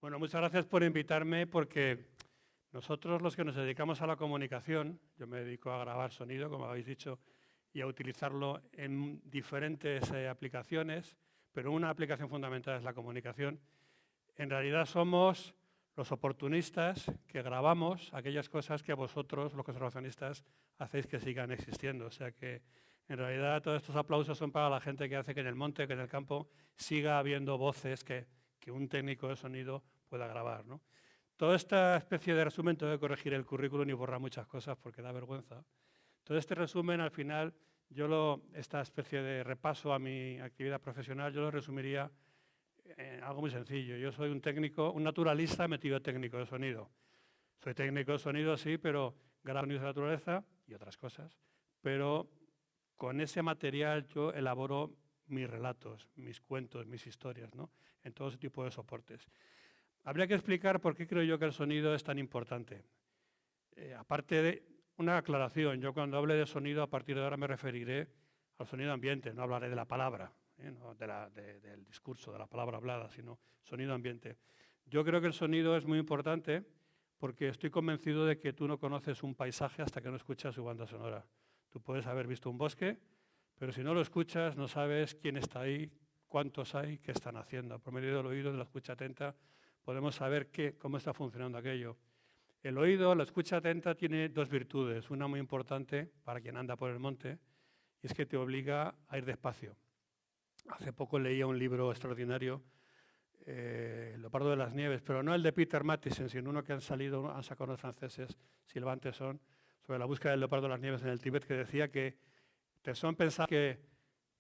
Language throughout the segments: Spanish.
Bueno, muchas gracias por invitarme porque nosotros los que nos dedicamos a la comunicación, yo me dedico a grabar sonido, como habéis dicho, y a utilizarlo en diferentes aplicaciones, pero una aplicación fundamental es la comunicación. En realidad somos los oportunistas que grabamos aquellas cosas que vosotros, los conservacionistas, hacéis que sigan existiendo. O sea que en realidad todos estos aplausos son para la gente que hace que en el monte, que en el campo, siga habiendo voces que un técnico de sonido pueda grabar, ¿no? Toda esta especie de resumen, tengo que corregir el currículum y borrar muchas cosas porque da vergüenza. Todo este resumen, al final, esta especie de repaso a mi actividad profesional, yo lo resumiría en algo muy sencillo. Yo soy un técnico, un naturalista metido técnico de sonido. Soy técnico de sonido, sí, pero grabo sonidos de la naturaleza y otras cosas. Pero con ese material yo elaboro mis relatos, mis cuentos, mis historias, ¿no? En todo ese tipo de soportes. Habría que explicar por qué creo yo que el sonido es tan importante. Aparte de una aclaración, yo cuando hable de sonido, a partir de ahora me referiré al sonido ambiente, no hablaré de la palabra, no del discurso, de la palabra hablada, sino sonido ambiente. Yo creo que el sonido es muy importante porque estoy convencido de que tú no conoces un paisaje hasta que no escuchas su banda sonora. Tú puedes haber visto un bosque, pero si no lo escuchas, no sabes quién está ahí, cuántos hay, qué están haciendo. Por medio del oído, de la escucha atenta, podemos saber cómo está funcionando aquello. El oído, la escucha atenta, tiene dos virtudes. Una muy importante para quien anda por el monte, y es que te obliga a ir despacio. Hace poco leía un libro extraordinario, El leopardo de las nieves, pero no el de Peter Matthiessen, sino uno que han sacado los franceses, Sylvain Tesson, sobre la búsqueda del leopardo de las nieves en el Tíbet, que decía que Tesson pensaba que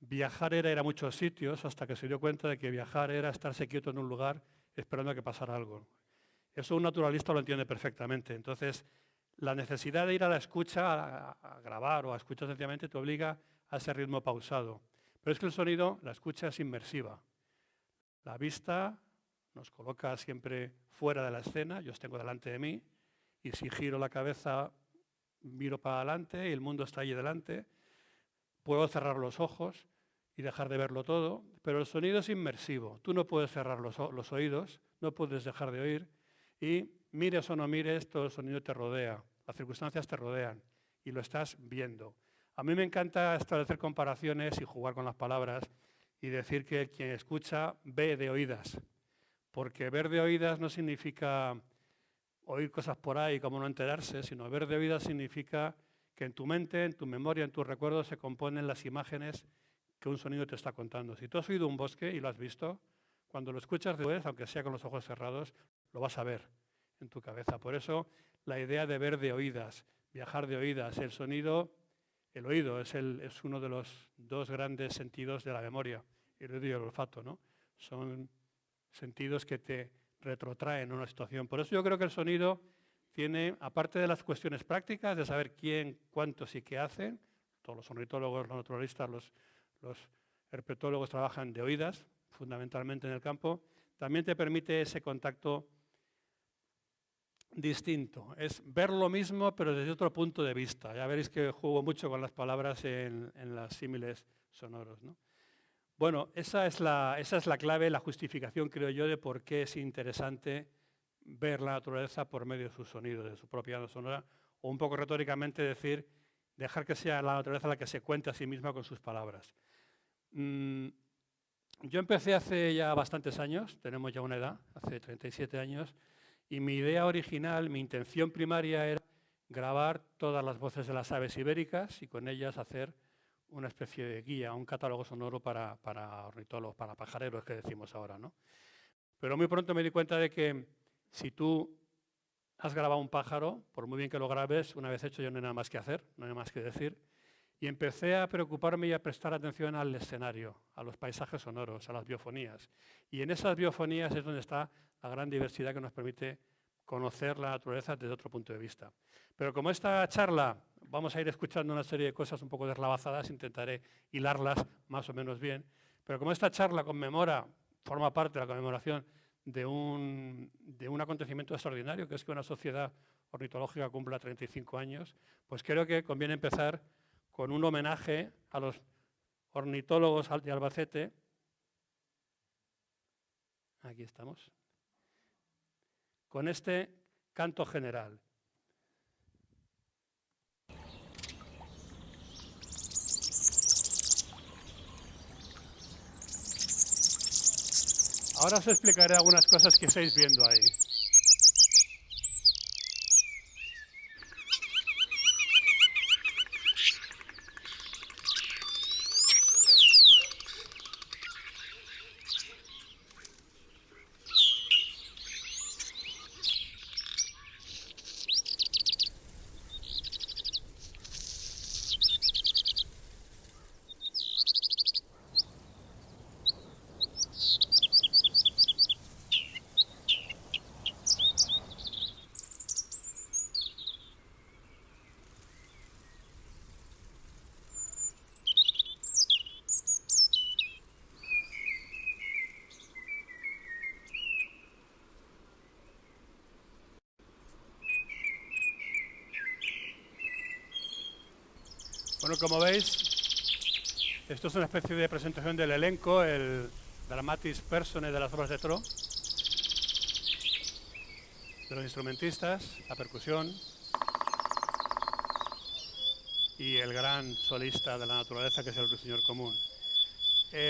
viajar era ir a muchos sitios hasta que se dio cuenta de que viajar era estarse quieto en un lugar esperando a que pasara algo. Eso un naturalista lo entiende perfectamente. Entonces, la necesidad de ir a la escucha, a grabar o a escuchar sencillamente, te obliga a ese ritmo pausado. Pero es que el sonido, la escucha es inmersiva. La vista nos coloca siempre fuera de la escena, yo os tengo delante de mí, y si giro la cabeza, miro para adelante y el mundo está allí delante. Puedo cerrar los ojos y dejar de verlo todo, pero el sonido es inmersivo. Tú no puedes cerrar los oídos, no puedes dejar de oír, y mires o no mires, todo el sonido te rodea, las circunstancias te rodean y lo estás viendo. A mí me encanta establecer comparaciones y jugar con las palabras y decir que quien escucha ve de oídas, porque ver de oídas no significa oír cosas por ahí como no enterarse, sino ver de oídas significa que en tu mente, en tu memoria, en tus recuerdos se componen las imágenes que un sonido te está contando. Si tú has oído un bosque y lo has visto, cuando lo escuchas después, aunque sea con los ojos cerrados, lo vas a ver en tu cabeza. Por eso la idea de ver de oídas, viajar de oídas, el sonido, el oído es uno de los dos grandes sentidos de la memoria, el oído y el olfato, ¿no? Son sentidos que te retrotraen una situación. Por eso yo creo que el sonido tiene, aparte de las cuestiones prácticas, de saber quién, cuántos y qué hacen, todos los ornitólogos, los naturalistas, los herpetólogos trabajan de oídas, fundamentalmente en el campo, también te permite ese contacto distinto. Es ver lo mismo, pero desde otro punto de vista. Ya veréis que juego mucho con las palabras en las símiles sonoros, ¿no? Bueno, esa es la clave, la justificación, creo yo, de por qué es interesante ver la naturaleza por medio de sus sonidos, de su propia banda sonora, o un poco retóricamente decir, dejar que sea la naturaleza la que se cuente a sí misma con sus palabras. Yo empecé hace ya bastantes años, tenemos ya una edad, hace 37 años, y mi idea original, mi intención primaria era grabar todas las voces de las aves ibéricas y con ellas hacer una especie de guía, un catálogo sonoro para ornitólogos, para pajareros que decimos ahora, ¿no? Pero muy pronto me di cuenta de que si tú has grabado un pájaro, por muy bien que lo grabes, una vez hecho ya no hay nada más que hacer, no hay nada más que decir. Y empecé a preocuparme y a prestar atención al escenario, a los paisajes sonoros, a las biofonías. Y en esas biofonías es donde está la gran diversidad que nos permite conocer la naturaleza desde otro punto de vista. Pero como esta charla vamos a ir escuchando una serie de cosas un poco deslavazadas, intentaré hilarlas más o menos bien, pero como esta charla forma parte de la conmemoración de un acontecimiento extraordinario, que es que una sociedad ornitológica cumpla 35 años, pues creo que conviene empezar con un homenaje a los ornitólogos de Albacete. Aquí estamos. con este canto general. Ahora os explicaré algunas cosas que estáis viendo ahí. Bueno, como veis, esto es una especie de presentación del elenco, el dramatis personae de las obras de teatro, de los instrumentistas, la percusión y el gran solista de la naturaleza, que es el ruiseñor común.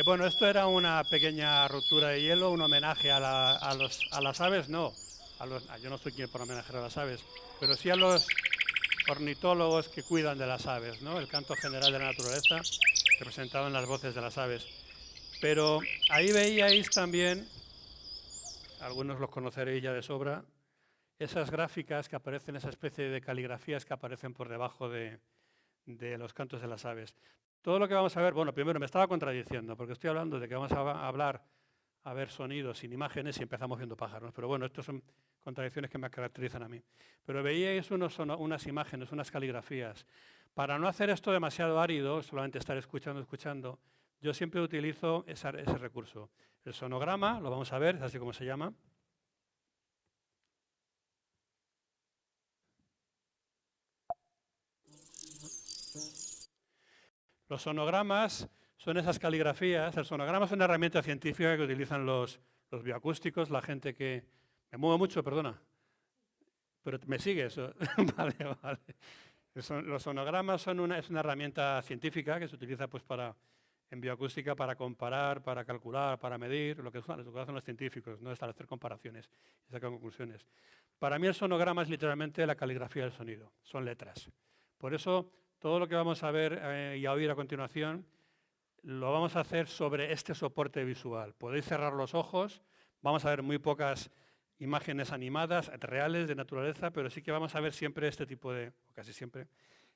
Bueno, esto era una pequeña ruptura de hielo, un homenaje a las aves, no, yo no soy quien para homenajear a las aves, pero sí a los ornitólogos que cuidan de las aves, ¿no? El canto general de la naturaleza, representado en las voces de las aves. Pero ahí veíais también, algunos los conoceréis ya de sobra, esas gráficas que aparecen, esa especie de caligrafías que aparecen por debajo de los cantos de las aves. Todo lo que vamos a ver, bueno, primero me estaba contradiciendo, porque estoy hablando de que vamos a hablar, a ver sonidos sin imágenes y empezamos viendo pájaros, pero bueno, estas son contradicciones que me caracterizan a mí. Pero veíais unas imágenes, unas caligrafías. Para no hacer esto demasiado árido, solamente estar escuchando, yo siempre utilizo ese recurso. El sonograma, lo vamos a ver, es así como se llama. Los sonogramas son esas caligrafías. El sonograma es una herramienta científica que utilizan los bioacústicos, la gente que... Me muevo mucho, perdona. Pero me sigues. Vale, vale. Los sonogramas es una herramienta científica que se utiliza pues, en bioacústica para comparar, para calcular, para medir, lo que hacen los científicos, no establecer comparaciones y sacar conclusiones. Para mí el sonograma es literalmente la caligrafía del sonido, son letras. Por eso todo lo que vamos a ver y a oír a continuación lo vamos a hacer sobre este soporte visual. Podéis cerrar los ojos, vamos a ver muy pocas imágenes animadas, reales, de naturaleza, pero sí que vamos a ver siempre este tipo de, o casi siempre,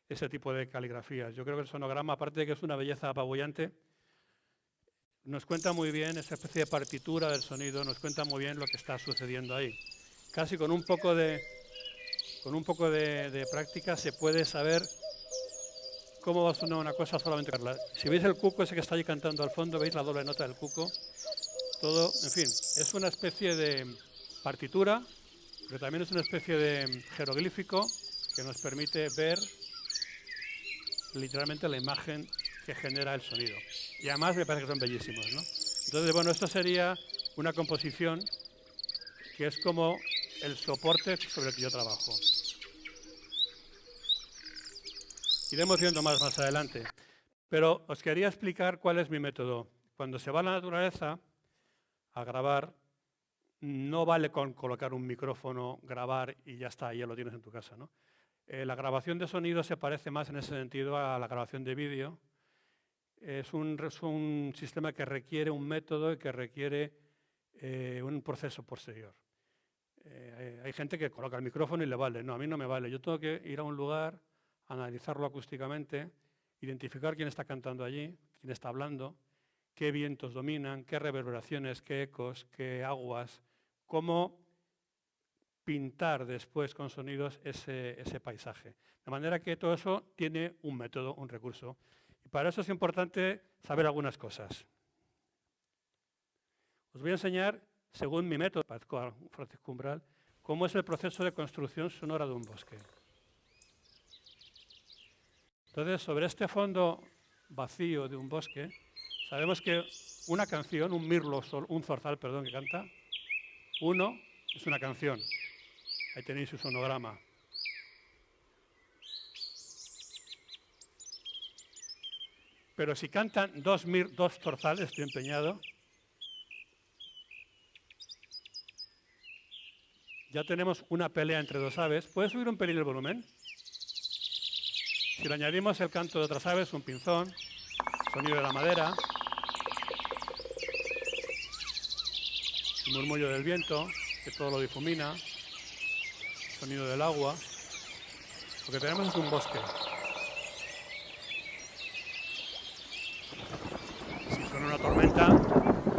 este tipo de caligrafías. Yo creo que el sonograma, aparte de que es una belleza apabullante, nos cuenta muy bien esa especie de partitura del sonido, nos cuenta muy bien lo que está sucediendo ahí. Casi con un poco de práctica se puede saber cómo va a sonar una cosa solamente. Si veis el cuco ese que está ahí cantando al fondo, veis la doble nota del cuco. Todo, en fin, es una especie de partitura, pero también es una especie de jeroglífico que nos permite ver literalmente la imagen que genera el sonido. Y además me parece que son bellísimos, ¿no? Entonces, bueno, esto sería una composición que es como el soporte sobre el que yo trabajo. Iremos viendo más adelante. Pero os quería explicar cuál es mi método. Cuando se va a la naturaleza a grabar, no vale con colocar un micrófono, grabar y ya está, ya lo tienes en tu casa, ¿no? La grabación de sonido se parece más en ese sentido a la grabación de vídeo. Es un sistema que requiere un método y que requiere un proceso posterior. Hay gente que coloca el micrófono y le vale. No, a mí no me vale. Yo tengo que ir a un lugar, analizarlo acústicamente, identificar quién está cantando allí, quién está hablando, qué vientos dominan, qué reverberaciones, qué ecos, qué aguas, cómo pintar después con sonidos ese paisaje. De manera que todo eso tiene un método, un recurso. Y para eso es importante saber algunas cosas. Os voy a enseñar, según mi método, Francisco Umbral, cómo es el proceso de construcción sonora de un bosque. Entonces, sobre este fondo vacío de un bosque, sabemos que una canción, un mirlo, un zorzal, perdón, que canta, uno es una canción. Ahí tenéis su sonograma. Pero si cantan dos zorzales, estoy empeñado, ya tenemos una pelea entre dos aves. ¿Puedes subir un pelín el volumen? Si le añadimos el canto de otras aves, un pinzón, sonido de la madera, el murmullo del viento, que todo lo difumina, sonido del agua, lo que tenemos es un bosque. Si suena una tormenta,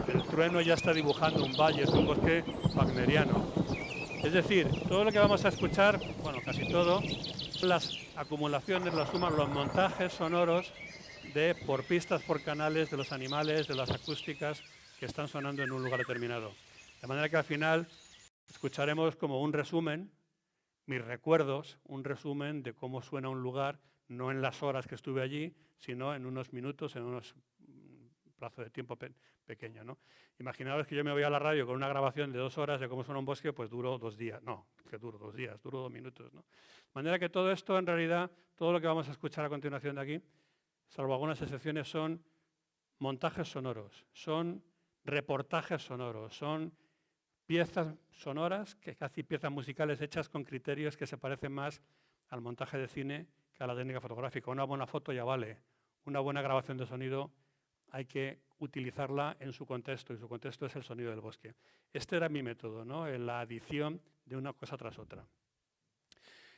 el trueno ya está dibujando un valle, es un bosque wagneriano. Es decir, todo lo que vamos a escuchar, bueno, casi todo, las acumulaciones, las sumas, los montajes sonoros por pistas, por canales de los animales, de las acústicas que están sonando en un lugar determinado. De manera que al final escucharemos como un resumen, mis recuerdos, un resumen de cómo suena un lugar, no en las horas que estuve allí, sino en unos minutos, en unos plazo de tiempo pequeño, ¿no? Imaginaos que yo me voy a la radio con una grabación de 2 horas de cómo suena un bosque, pues duró 2 días. No, que duró 2 días, duró 2 minutos, ¿no? De manera que todo esto, en realidad, todo lo que vamos a escuchar a continuación de aquí, salvo algunas excepciones, son montajes sonoros, son reportajes sonoros, son piezas sonoras, casi piezas musicales hechas con criterios que se parecen más al montaje de cine que a la técnica fotográfica. Una buena foto ya vale, una buena grabación de sonido hay que utilizarla en su contexto, y su contexto es el sonido del bosque. Este era mi método, ¿no? En la adición de una cosa tras otra.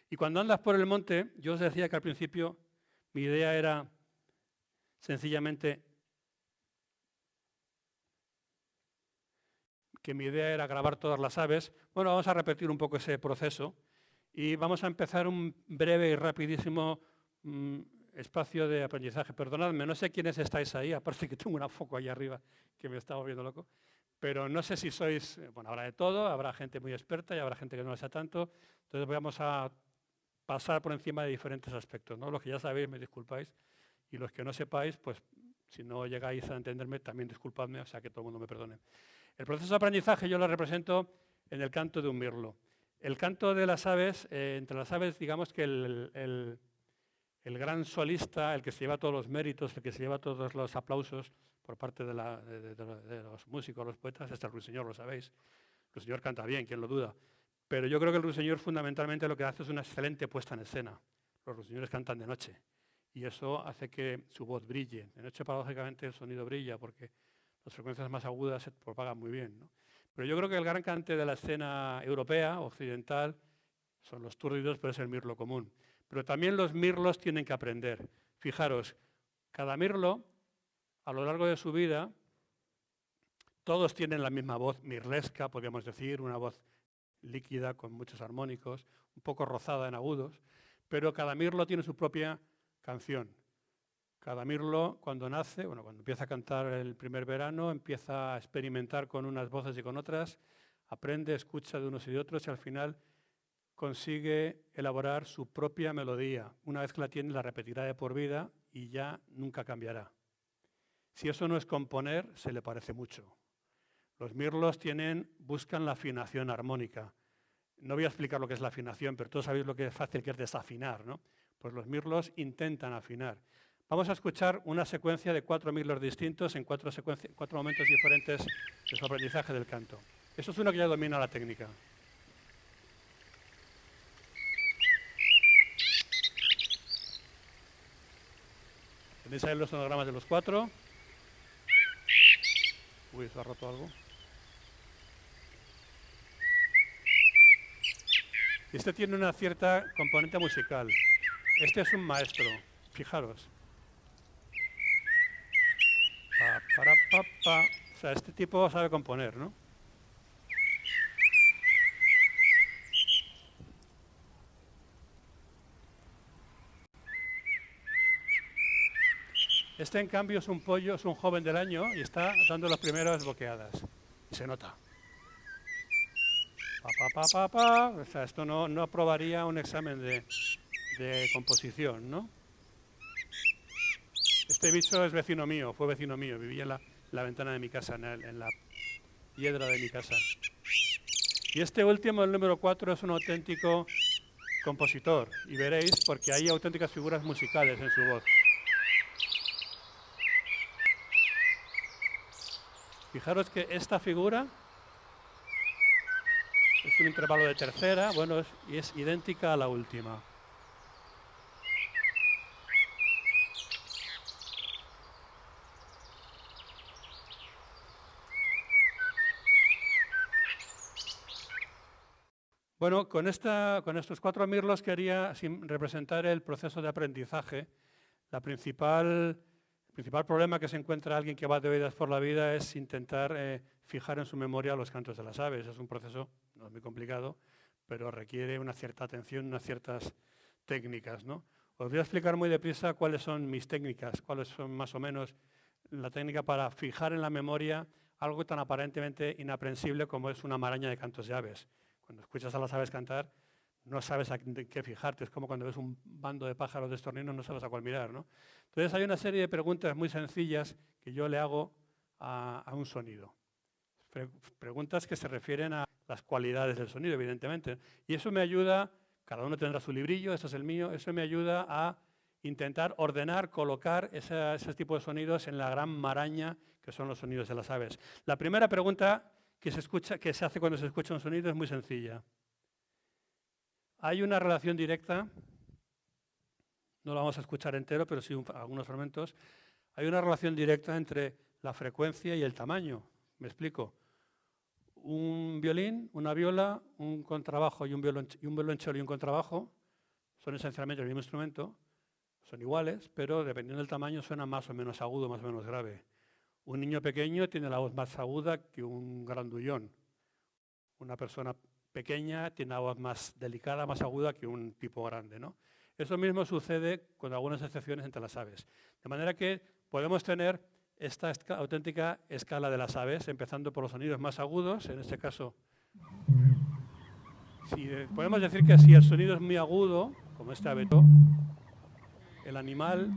Y cuando andas por el monte, yo os decía que al principio mi idea era sencillamente grabar todas las aves. Bueno, vamos a repetir un poco ese proceso y vamos a empezar un breve y rapidísimo espacio de aprendizaje. Perdonadme, no sé quiénes estáis ahí, aparte que tengo un foco ahí arriba que me está volviendo loco, pero no sé si sois, bueno, habrá de todo, habrá gente muy experta y habrá gente que no lo sea tanto, entonces vamos a pasar por encima de diferentes aspectos, ¿no? Los que ya sabéis, me disculpáis, y los que no sepáis, pues si no llegáis a entenderme, también disculpadme, o sea que todo el mundo me perdone. El proceso de aprendizaje yo lo represento en el canto de un mirlo. El canto de las aves, entre las aves, digamos que el gran solista, el que se lleva todos los méritos, el que se lleva todos los aplausos por parte de los músicos, los poetas, es el ruiseñor, lo sabéis. El ruiseñor canta bien, quién lo duda. Pero yo creo que el ruiseñor fundamentalmente lo que hace es una excelente puesta en escena. Los ruiseñores cantan de noche y eso hace que su voz brille. De noche, paradójicamente, el sonido brilla porque las frecuencias más agudas se propagan muy bien, ¿no? Pero yo creo que el gran cante de la escena europea, occidental, son los túrdidos, pero es el mirlo común. Pero también los mirlos tienen que aprender. Fijaros, cada mirlo, a lo largo de su vida, todos tienen la misma voz mirlesca, podríamos decir, una voz líquida con muchos armónicos, un poco rozada en agudos, pero cada mirlo tiene su propia canción. Cada mirlo, cuando nace, bueno, cuando empieza a cantar el primer verano, empieza a experimentar con unas voces y con otras, aprende, escucha de unos y de otros y al final consigue elaborar su propia melodía. Una vez que la tiene, la repetirá de por vida y ya nunca cambiará. Si eso no es componer, se le parece mucho. Los mirlos buscan la afinación armónica. No voy a explicar lo que es la afinación, pero todos sabéis lo que es fácil que es desafinar, ¿no? Pues los mirlos intentan afinar. Vamos a escuchar una secuencia de 4 mirlos distintos en 4 momentos diferentes de su aprendizaje del canto. Eso es uno que ya domina la técnica. ¿Tenéis ahí los sonogramas de los 4? Uy, se ha roto algo. Este tiene una cierta componente musical. Este es un maestro, fijaros. Pa, para, pa, pa. O sea, este tipo sabe componer, ¿no? Este, en cambio, es un pollo, es un joven del año y está dando las primeras boqueadas. Y se nota. Pa, pa, pa, pa, pa. O sea, esto no aprobaría un examen de composición, ¿no? Este bicho es vecino mío, fue vecino mío, vivía en la ventana de mi casa, en la hiedra de mi casa. Y este último, el número 4, es un auténtico compositor. Y veréis, porque hay auténticas figuras musicales en su voz. Fijaros que esta figura es un intervalo de tercera, bueno, y es idéntica a la última. Bueno, con estos 4 mirlos quería representar el proceso de aprendizaje. El principal problema que se encuentra alguien que va de oídas por la vida es intentar fijar en su memoria los cantos de las aves. Es un proceso, no es muy complicado, pero requiere una cierta atención, unas ciertas técnicas, ¿no? Os voy a explicar muy deprisa cuáles son mis técnicas, cuáles son más o menos la técnica para fijar en la memoria algo tan aparentemente inaprensible como es una maraña de cantos de aves. Cuando escuchas a las aves cantar, no sabes a qué fijarte. Es como cuando ves un bando de pájaros de estorninos, no sabes a cuál mirar, ¿no? Entonces hay una serie de preguntas muy sencillas que yo le hago a un sonido. Preguntas que se refieren a las cualidades del sonido, evidentemente. Y eso me ayuda, cada uno tendrá su librillo, este es el mío, eso me ayuda a intentar ordenar, colocar ese tipo de sonidos en la gran maraña que son los sonidos de las aves. La primera pregunta que se hace cuando se escucha un sonido es muy sencilla. Hay una relación directa, no lo vamos a escuchar entero, pero sí algunos fragmentos. Hay una relación directa entre la frecuencia y el tamaño. Me explico. Un violín, una viola, un contrabajo y un violonchelo y un contrabajo son esencialmente el mismo instrumento, son iguales, pero dependiendo del tamaño suena más o menos agudo, más o menos grave. Un niño pequeño tiene la voz más aguda que un grandullón. Una persona pequeña tiene la voz más delicada, más aguda que un tipo grande, ¿no? Eso mismo sucede con algunas excepciones entre las aves. De manera que podemos tener esta auténtica escala de las aves, empezando por los sonidos más agudos, en este caso. Podemos decir que si el sonido es muy agudo, como este abeto, el animal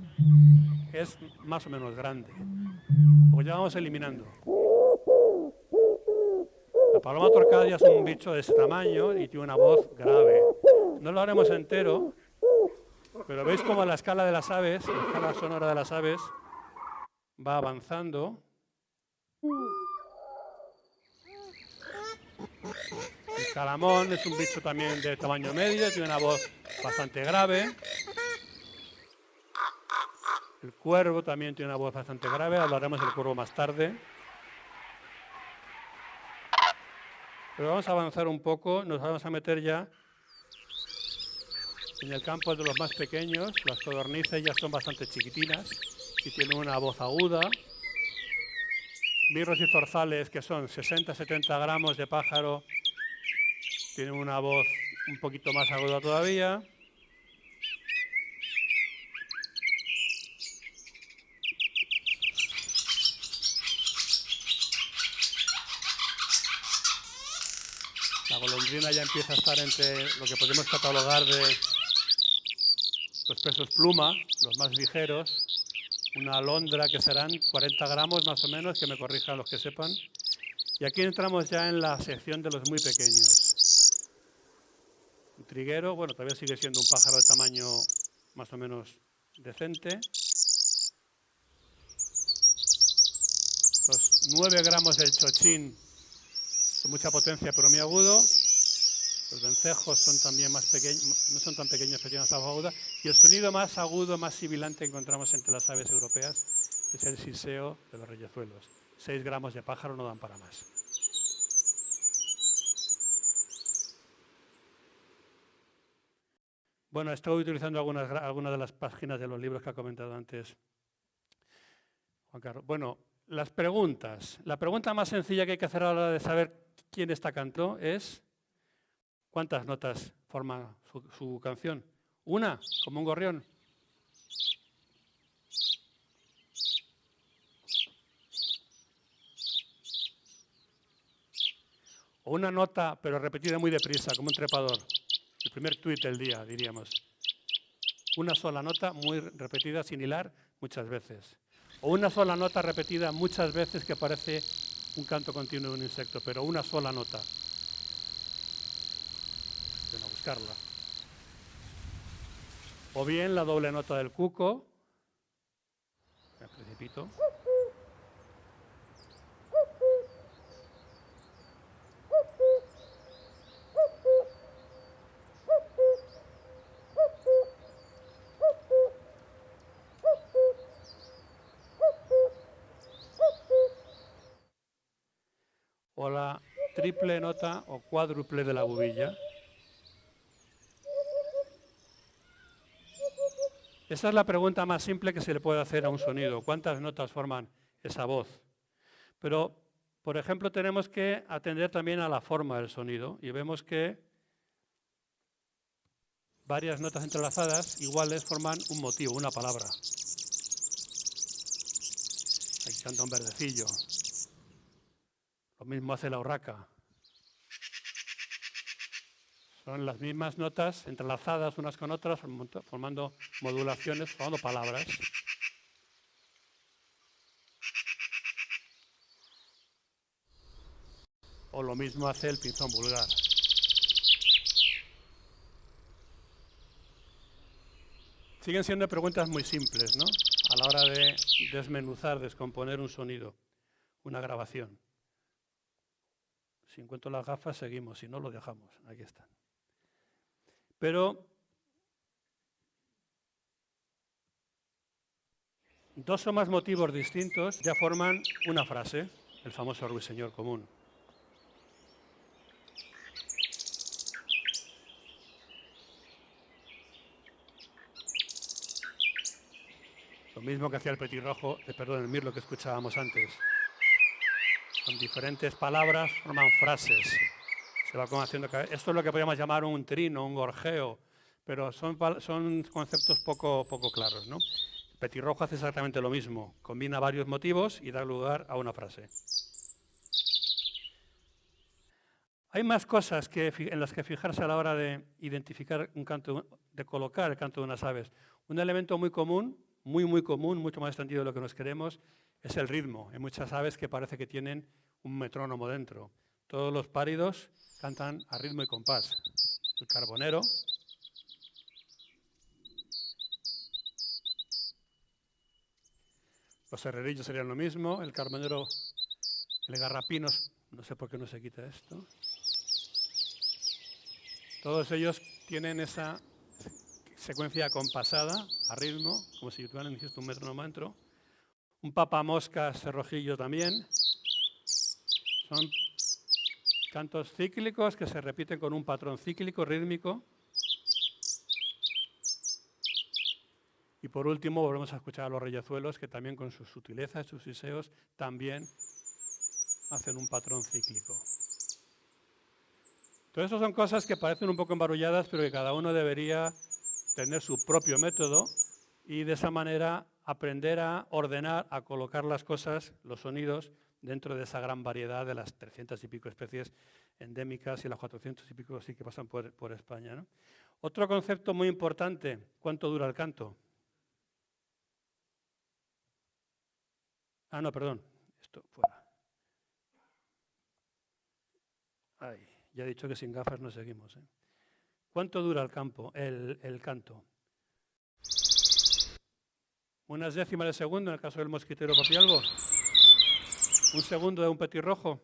es más o menos grande. Pues ya vamos eliminando. La paloma torcadia es un bicho de ese tamaño y tiene una voz grave. No lo haremos entero, pero veis cómo la escala de las aves, la escala sonora de las aves, va avanzando. El calamón es un bicho también de tamaño medio, tiene una voz bastante grave. El cuervo también tiene una voz bastante grave, hablaremos del cuervo más tarde. Pero vamos a avanzar un poco, nos vamos a meter ya en el campo de los más pequeños. Las codornices ya son bastante chiquitinas y tienen una voz aguda. Mirlos y zorzales, que son 60-70 gramos de pájaro, tienen una voz un poquito más aguda todavía. La golondrina ya empieza a estar entre lo que podemos catalogar de los pesos pluma, los más ligeros. Una alondra que serán 40 gramos más o menos, que me corrijan los que sepan. Y aquí entramos ya en la sección de los muy pequeños. Un triguero, bueno, todavía sigue siendo un pájaro de tamaño más o menos decente. Los 9 gramos del chochín, con mucha potencia pero muy agudo. Los vencejos son también más pequeños, no son tan pequeños, pero tienen esta voz aguda. Y el sonido más agudo, más sibilante que encontramos entre las aves europeas es el siseo de los reyezuelos. 6 gramos de pájaro no dan para más. Bueno, estoy utilizando algunas de las páginas de los libros que ha comentado antes Juan Carlos. Bueno, las preguntas. La pregunta más sencilla que hay que hacer a la hora de saber quién está cantando es ¿cuántas notas forma su canción? ¿Una? ¿Como un gorrión? ¿O una nota pero repetida muy deprisa, como un trepador? El primer tuit del día, diríamos. Una sola nota muy repetida, sin hilar, muchas veces. O una sola nota repetida muchas veces que parece un canto continuo de un insecto, pero una sola nota. buscarla. O bien la doble nota del cuco, me precipito. O la triple nota o cuádruple de la bubilla. Esa es la pregunta más simple que se le puede hacer a un sonido. ¿Cuántas notas forman esa voz? Pero, por ejemplo, tenemos que atender también a la forma del sonido y vemos que varias notas entrelazadas iguales forman un motivo, una palabra. Aquí canta un verdecillo. Lo mismo hace la urraca. Son las mismas notas entrelazadas unas con otras, formando modulaciones, formando palabras. O lo mismo hace el pinzón vulgar. Siguen siendo preguntas muy simples, ¿no? A la hora de desmenuzar, descomponer un sonido, una grabación. Si encuentro las gafas, seguimos. Si no, lo dejamos. Aquí están. Pero dos o más motivos distintos ya forman una frase, el famoso ruiseñor común. Lo mismo que hacía el petirrojo, el mirlo que escuchábamos antes. Son diferentes palabras, forman frases. Se va conociendo. Esto es lo que podríamos llamar un trino, un gorjeo, pero son conceptos poco claros, ¿no? El petirrojo hace exactamente lo mismo, combina varios motivos y da lugar a una frase. Hay más cosas en las que fijarse a la hora de identificar un canto, de colocar el canto de unas aves. Un elemento muy común, muy común, mucho más extendido de lo que nos queremos, es el ritmo. Hay muchas aves que parece que tienen un metrónomo dentro. Todos los páridos cantan a ritmo y compás. El carbonero, los herrerillos serían lo mismo, el carbonero, el garrapino, no sé por qué no se quita esto. Todos ellos tienen esa secuencia compasada, a ritmo, como si tuvieran un metronómetro. Un papamoscas cerrojillo también. Son cantos cíclicos que se repiten con un patrón cíclico, rítmico. Y por último volvemos a escuchar a los reyezuelos, que también con sus sutilezas, sus siseos, también hacen un patrón cíclico. Todo eso son cosas que parecen un poco embarulladas, pero que cada uno debería tener su propio método y de esa manera aprender a ordenar, a colocar las cosas, los sonidos, dentro de esa gran variedad de las 300 y pico especies endémicas y las 400 y pico sí que pasan por España, ¿no? Otro concepto muy importante, ¿cuánto dura el canto? Ah, no, perdón, esto fuera. Ay, ya he dicho que sin gafas no seguimos, ¿eh? ¿Cuánto dura el canto? Unas décimas de segundo en el caso del mosquitero papialbo. Un segundo de un petirrojo.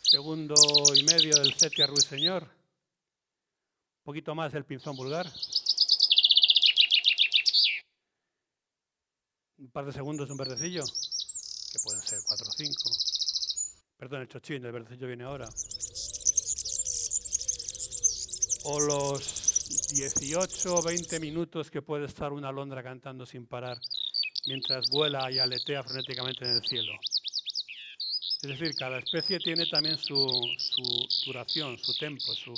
Segundo y medio del cetia ruiseñor. Un poquito más del pinzón vulgar. Un par de segundos de un verdecillo, que pueden ser 4 o 5. Perdón, el chochín, el verdecillo viene ahora. O los 18 o 20 minutos que puede estar una alondra cantando sin parar mientras vuela y aletea frenéticamente en el cielo. Es decir, cada especie tiene también su duración, su tempo, su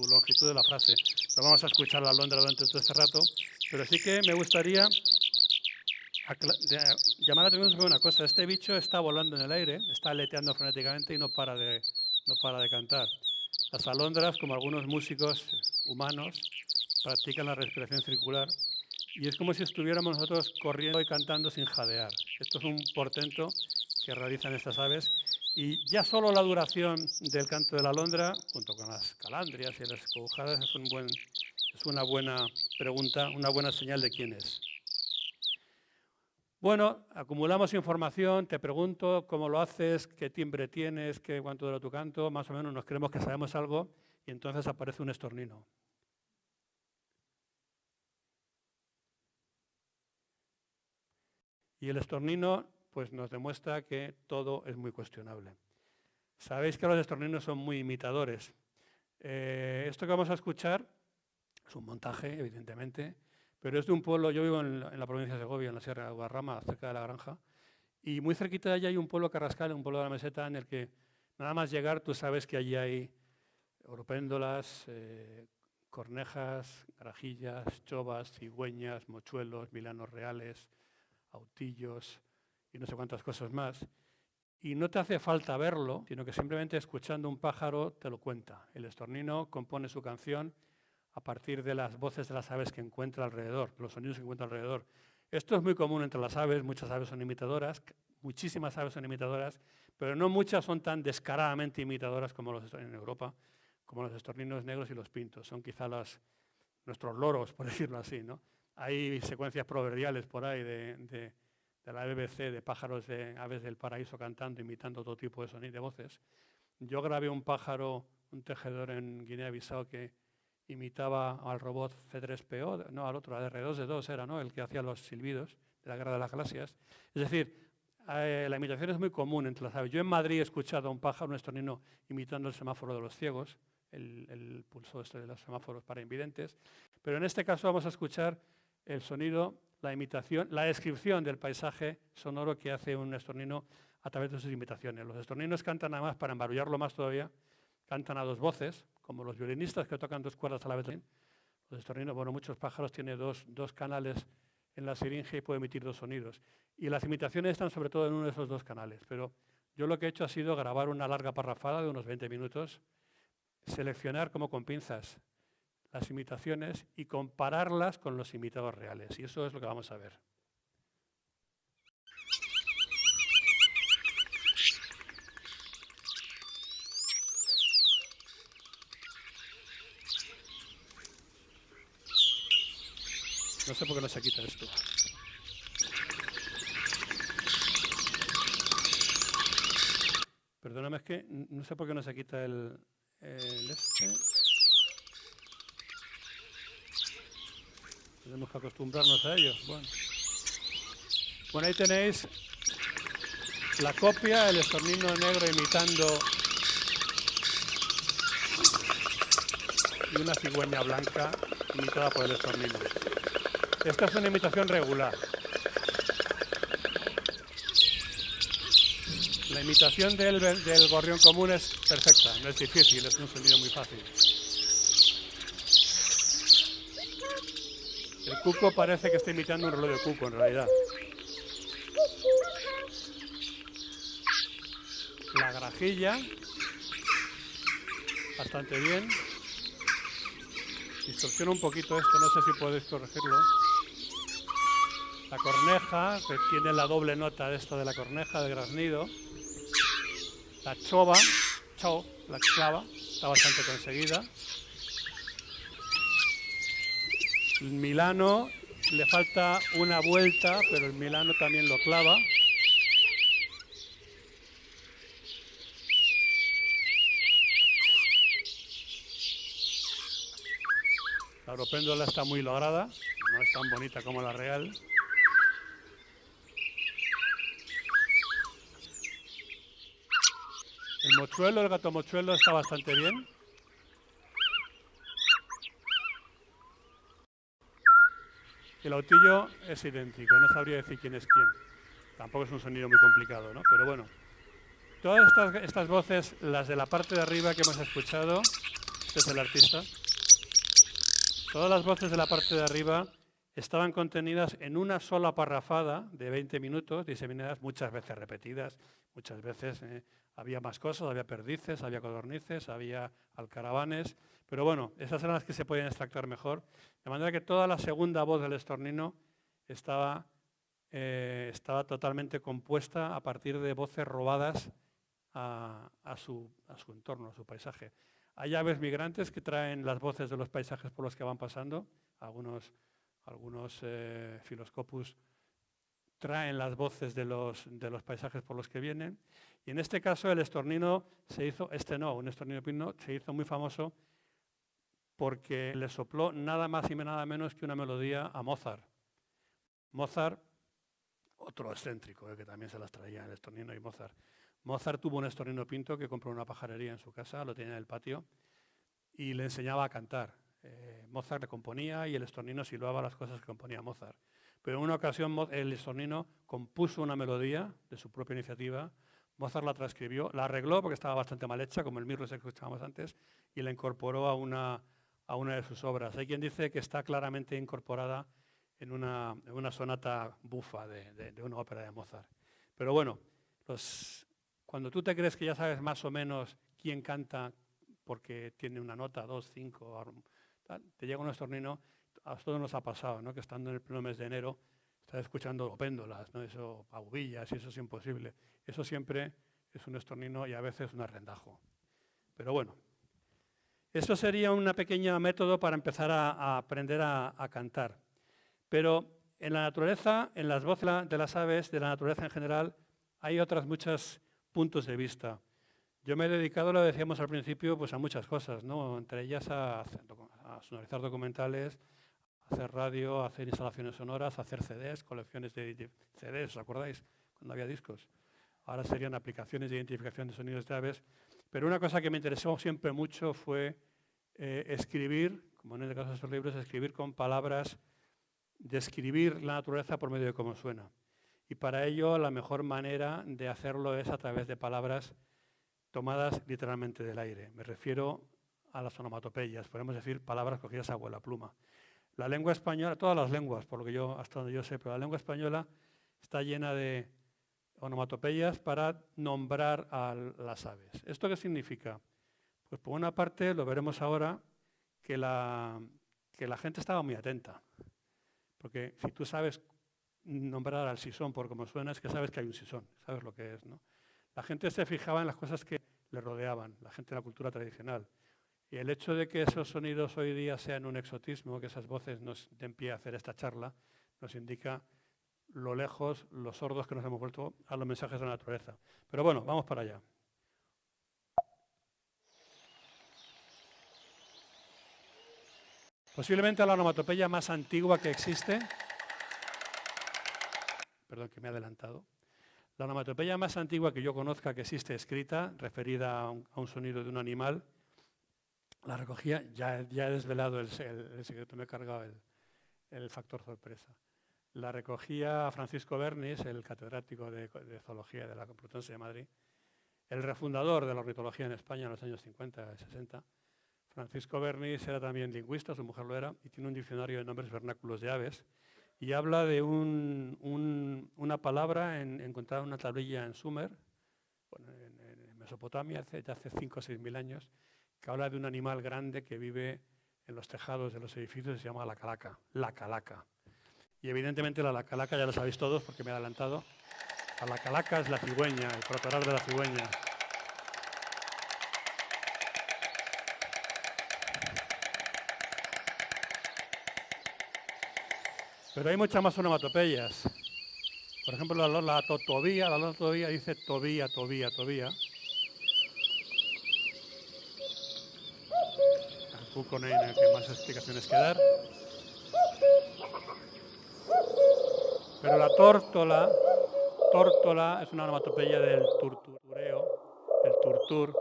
longitud de la frase. No vamos a escuchar la alondra durante todo este rato, pero sí que me gustaría llamar la atención sobre una cosa. Este bicho está volando en el aire, está aleteando frenéticamente y no para de cantar. Las alondras, como algunos músicos humanos, practican la respiración circular y es como si estuviéramos nosotros corriendo y cantando sin jadear. Esto es un portento que realizan estas aves Y ya solo la duración del canto de la alondra, junto con las calandrias y las cobujadas, es una buena pregunta, una buena señal de quién es. Bueno, acumulamos información, te pregunto cómo lo haces, qué timbre tienes, cuánto dura tu canto, más o menos nos creemos que sabemos algo y entonces aparece un estornino. Y el estornino pues, nos demuestra que todo es muy cuestionable. Sabéis que los estorninos son muy imitadores. Esto que vamos a escuchar es un montaje, evidentemente, pero es de un pueblo, yo vivo en la provincia de Segovia, en la Sierra de Guadarrama, cerca de la Granja, y muy cerquita de allí hay un pueblo Carrascal, un pueblo de la meseta, en el que nada más llegar tú sabes que allí hay oropéndolas, cornejas, garajillas, chovas, cigüeñas, mochuelos, milanos reales, autillos y no sé cuántas cosas más. Y no te hace falta verlo, sino que simplemente escuchando un pájaro te lo cuenta. El estornino compone su canción a partir de las voces de las aves que encuentra alrededor, los sonidos que encuentra alrededor. Esto es muy común entre las aves, muchas aves son imitadoras, muchísimas aves son imitadoras, pero no muchas son tan descaradamente imitadoras como los en Europa, como los estorninos negros y los pintos. Son quizá nuestros loros, por decirlo así, ¿no? Hay secuencias proverbiales por ahí de la BBC, de pájaros de aves del paraíso cantando, imitando todo tipo de sonidos, de voces. Yo grabé un pájaro, un tejedor en Guinea-Bissau que imitaba al robot C3PO, no, al otro, al R2D2 era, ¿no? El que hacía los silbidos de la Guerra de las Galaxias. Es decir, la imitación es muy común entre las aves. Yo en Madrid he escuchado a un pájaro, un estornino, imitando el semáforo de los ciegos, el pulso este de los semáforos para invidentes, pero en este caso vamos a escuchar el sonido, la imitación, la descripción del paisaje sonoro que hace un estornino a través de sus imitaciones. Los estorninos cantan nada más para embarullarlo más todavía, cantan a dos voces, como los violinistas que tocan dos cuerdas a la vez. Los estorninos, bueno, muchos pájaros tienen dos canales en la siringe y pueden emitir dos sonidos. Y las imitaciones están sobre todo en uno de esos dos canales. Pero yo lo que he hecho ha sido grabar una larga parrafada de unos 20 minutos, seleccionar como con pinzas las imitaciones y compararlas con los imitados reales. Y eso es lo que vamos a ver. No sé por qué no se quita esto. Perdóname, es que no sé por qué no se quita el este. Tenemos que acostumbrarnos a ello. Bueno, ahí tenéis la copia, el estornino negro imitando y una cigüeña blanca imitada por el estornino. Esta es una imitación regular. La imitación del gorrión común es perfecta, no es difícil, es un sonido muy fácil. El cuco parece que está imitando un reloj de cuco en realidad. La grajilla, bastante bien. Distorsiona un poquito esto, no sé si podéis corregirlo. La corneja, que tiene la doble nota de esto de la corneja, del graznido. La chova, la clava, está bastante conseguida. El milano, le falta una vuelta, pero el milano también lo clava. La oropéndola está muy lograda, no es tan bonita como la real. El mochuelo, el gato mochuelo está bastante bien. El autillo es idéntico, no sabría decir quién es quién. Tampoco es un sonido muy complicado, ¿no? Pero bueno, todas estas voces, las de la parte de arriba que hemos escuchado, este es el artista, todas las voces de la parte de arriba estaban contenidas en una sola parrafada de 20 minutos, diseminadas muchas veces repetidas, muchas veces había más cosas, había perdices, había codornices, había alcaravanes, pero bueno, esas eran las que se podían extractar mejor, de manera que toda la segunda voz del estornino estaba totalmente compuesta a partir de voces robadas a su entorno, a su paisaje. Hay aves migrantes que traen las voces de los paisajes por los que van pasando. Algunos Filoscopus traen las voces de los paisajes por los que vienen. Y en este caso el estornino un estornino pino se hizo muy famoso porque le sopló nada más y nada menos que una melodía a Mozart. Mozart, otro excéntrico, que también se las traía el estornino y Mozart. Mozart tuvo un estornino pinto que compró en una pajarería en su casa, lo tenía en el patio, y le enseñaba a cantar. Mozart le componía y el estornino silbaba las cosas que componía Mozart. Pero en una ocasión el estornino compuso una melodía de su propia iniciativa, Mozart la transcribió, la arregló porque estaba bastante mal hecha, como el Mirlo que escuchábamos antes, y la incorporó a una de sus obras. Hay quien dice que está claramente incorporada en una sonata bufa de una ópera de Mozart. Pero bueno, cuando tú te crees que ya sabes más o menos quién canta porque tiene una nota, 2, 5, te llega un estornino, a todos nos ha pasado, ¿no? Que estando en el pleno mes de enero estás escuchando opéndolas, ¿no? Eso, paubillas, y eso es imposible. Eso siempre es un estornino y a veces un arrendajo. Pero bueno, eso sería un pequeño método para empezar a aprender a cantar. Pero en la naturaleza, en las voces de las aves, de la naturaleza en general, hay otros muchos puntos de vista. Yo me he dedicado, lo decíamos al principio, pues a muchas cosas, ¿no? Entre ellas a sonorizar documentales, a hacer radio, a hacer instalaciones sonoras, a hacer CDs, colecciones de CDs, ¿os acordáis? Cuando había discos. Ahora serían aplicaciones de identificación de sonidos de aves. Pero una cosa que me interesó siempre mucho fue escribir, como en el caso de estos libros, escribir con palabras, describir la naturaleza por medio de cómo suena. Y para ello la mejor manera de hacerlo es a través de palabras tomadas literalmente del aire. Me refiero a las onomatopeyas, podemos decir palabras cogidas a vuela pluma. La lengua española, todas las lenguas, por lo que hasta donde yo sé, pero la lengua española está llena de onomatopeyas para nombrar a las aves. ¿Esto qué significa? Pues por una parte, lo veremos ahora, que la gente estaba muy atenta. Porque si tú sabes nombrar al sisón por cómo suena, es que sabes que hay un sisón, sabes lo que es, ¿no? La gente se fijaba en las cosas que le rodeaban, la gente de la cultura tradicional. Y el hecho de que esos sonidos hoy día sean un exotismo, que esas voces nos den pie a hacer esta charla, nos indica lo lejos, los sordos que nos hemos vuelto a los mensajes de la naturaleza. Pero bueno, vamos para allá. Posiblemente la onomatopeya más antigua que existe, perdón que me he adelantado, la onomatopeya más antigua que yo conozca que existe escrita, referida a un sonido de un animal, la recogía, ya he desvelado el secreto, me he cargado el factor sorpresa. La recogía Francisco Bernis, el catedrático de zoología de la Complutense de Madrid, el refundador de la ornitología en España en los años 50 y 60. Francisco Bernis era también lingüista, su mujer lo era, y tiene un diccionario de nombres vernáculos de aves, y habla de una palabra encontrada en una tablilla en Sumer, en Mesopotamia, hace 5 o 6 mil años, que habla de un animal grande que vive en los tejados de los edificios y se llama la calaca. La calaca. Y evidentemente la calaca ya lo sabéis todos porque me he adelantado. La calaca es la cigüeña, el protorar de la cigüeña. Pero hay muchas más onomatopeyas. Por ejemplo, la totovía dice tobía, tobía, tobía. Tampoco no hay más explicaciones que dar. Pero la tórtola es una onomatopeya del turtureo, el turtur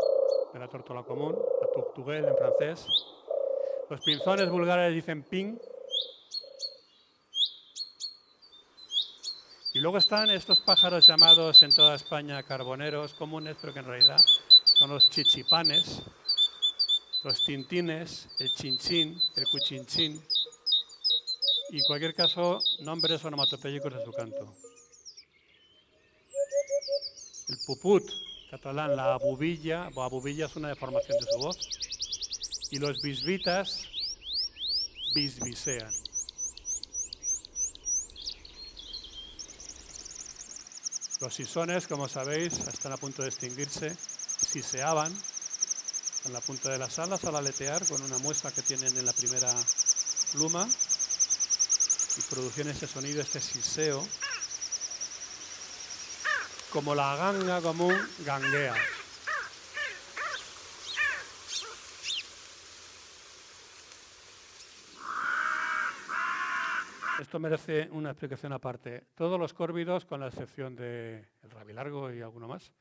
de la tórtola común, la tourterelle en francés. Los pinzones vulgares dicen ping. Y luego están estos pájaros llamados en toda España carboneros comunes, pero que en realidad son los chichipanes, los tintines, el chinchín, el cuchinchín, y en cualquier caso, nombres onomatopéyicos de su canto. El puput, catalán, la abubilla es una deformación de su voz, y los bisbitas bisbisean. Los sisones, como sabéis, están a punto de extinguirse, siseaban en la punta de las alas al aletear con una muesca que tienen en la primera pluma y producían ese sonido, este siseo, como la ganga común ganguea. Esto merece una explicación aparte. Todos los córvidos, con la excepción del rabilargo y alguno más,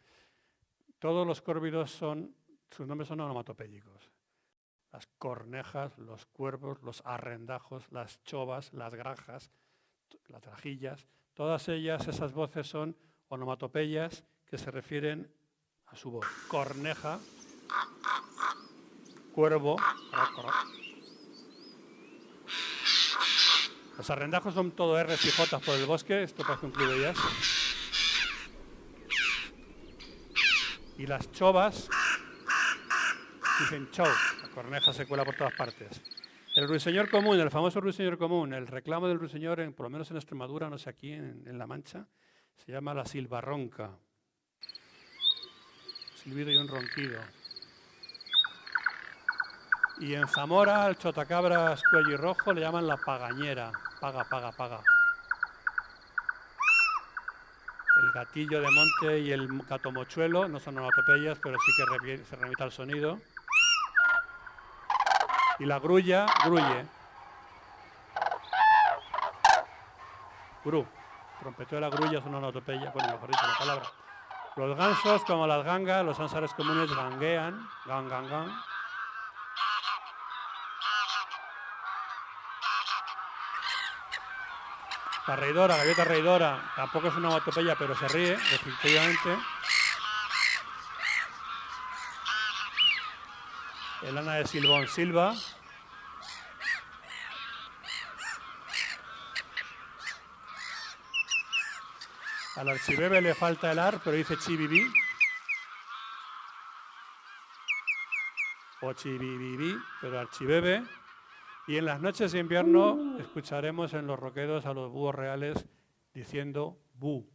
todos los córvidos sus nombres son onomatopéyicos. Las cornejas, los cuervos, los arrendajos, las chovas, las grajas, las trajillas, todas ellas, esas voces son onomatopeyas que se refieren a su voz. Corneja, cuervo, los arrendajos son todo R's y J's por el bosque, esto parece un club de jazz. Y las chovas dicen chau, la corneja se cuela por todas partes. El ruiseñor común, el famoso ruiseñor común, el reclamo del ruiseñor, por lo menos en Extremadura, no sé aquí en La Mancha, se llama la silbarronca. Silbido y un ronquido. Y en Zamora, al chotacabras cuellirrojo le llaman la pagañera. Paga, paga, paga. El gatillo de monte y el gato mochuelo no son onomatopeyas, pero sí que se remite al sonido. Y la grulla, gruye. Gru. Trompeteo de la grulla es una onomatopeya, bueno, mejor dicho, la palabra. Los gansos, como las gangas, los ánsares comunes ganguean, gan, gan, gan. La reidora, gaviota reidora, tampoco es una onomatopeya, pero se ríe, definitivamente. El ana de silbón silba. Al archibebe le falta el ar, pero dice chibibí. O chibibibí, pero archibebe. Y en las noches de invierno escucharemos en los roquedos a los búhos reales diciendo bu.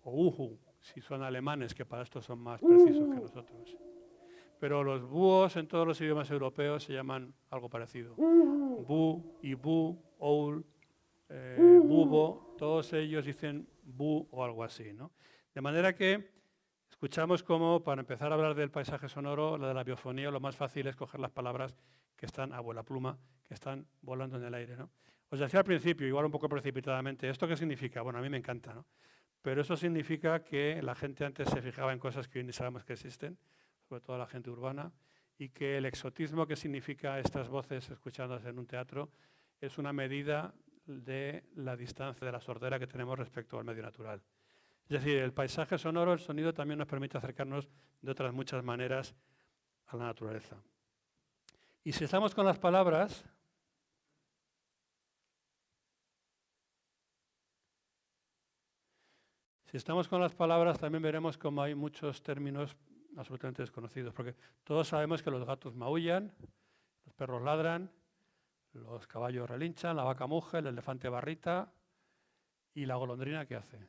O uhu, si son alemanes, que para esto son más precisos que nosotros. Pero los búhos en todos los idiomas europeos se llaman algo parecido. Bu, ibu, oul, bubo, todos ellos dicen bu o algo así, ¿no? De manera que escuchamos cómo, para empezar a hablar del paisaje sonoro, la de la biofonía, lo más fácil es coger las palabras que están a vuela pluma, que están volando en el aire, ¿no? Os decía al principio, igual un poco precipitadamente, ¿esto qué significa? Bueno, a mí me encanta, ¿no? Pero eso significa que la gente antes se fijaba en cosas que hoy ni sabemos que existen, sobre todo la gente urbana, y que el exotismo que significa estas voces escuchadas en un teatro es una medida de la distancia, de la sordera que tenemos respecto al medio natural. Es decir, el paisaje sonoro, el sonido, también nos permite acercarnos de otras muchas maneras a la naturaleza. Y si estamos con las palabras, también veremos cómo hay muchos términos absolutamente desconocidos, porque todos sabemos que los gatos maullan, los perros ladran, los caballos relinchan, la vaca muge, el elefante barrita y la golondrina ¿qué hace?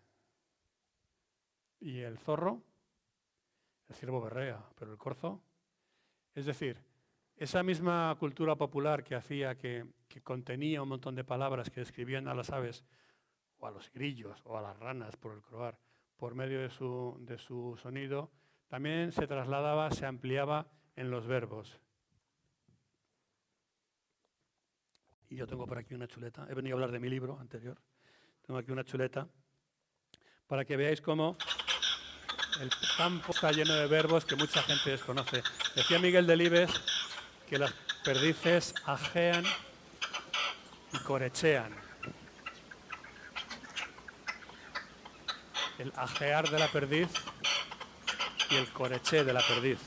Y el zorro, el ciervo berrea, pero el corzo. Es decir, esa misma cultura popular que hacía que contenía un montón de palabras que describían a las aves, o a los grillos, o a las ranas por el croar, por medio de su sonido, también se trasladaba, se ampliaba en los verbos. Y yo tengo por aquí una chuleta, he venido a hablar de mi libro anterior, tengo aquí una chuleta, para que veáis cómo el campo está lleno de verbos que mucha gente desconoce. Decía Miguel Delibes que las perdices ajean y corechean. El ajear de la perdiz y el coreché de la perdiz.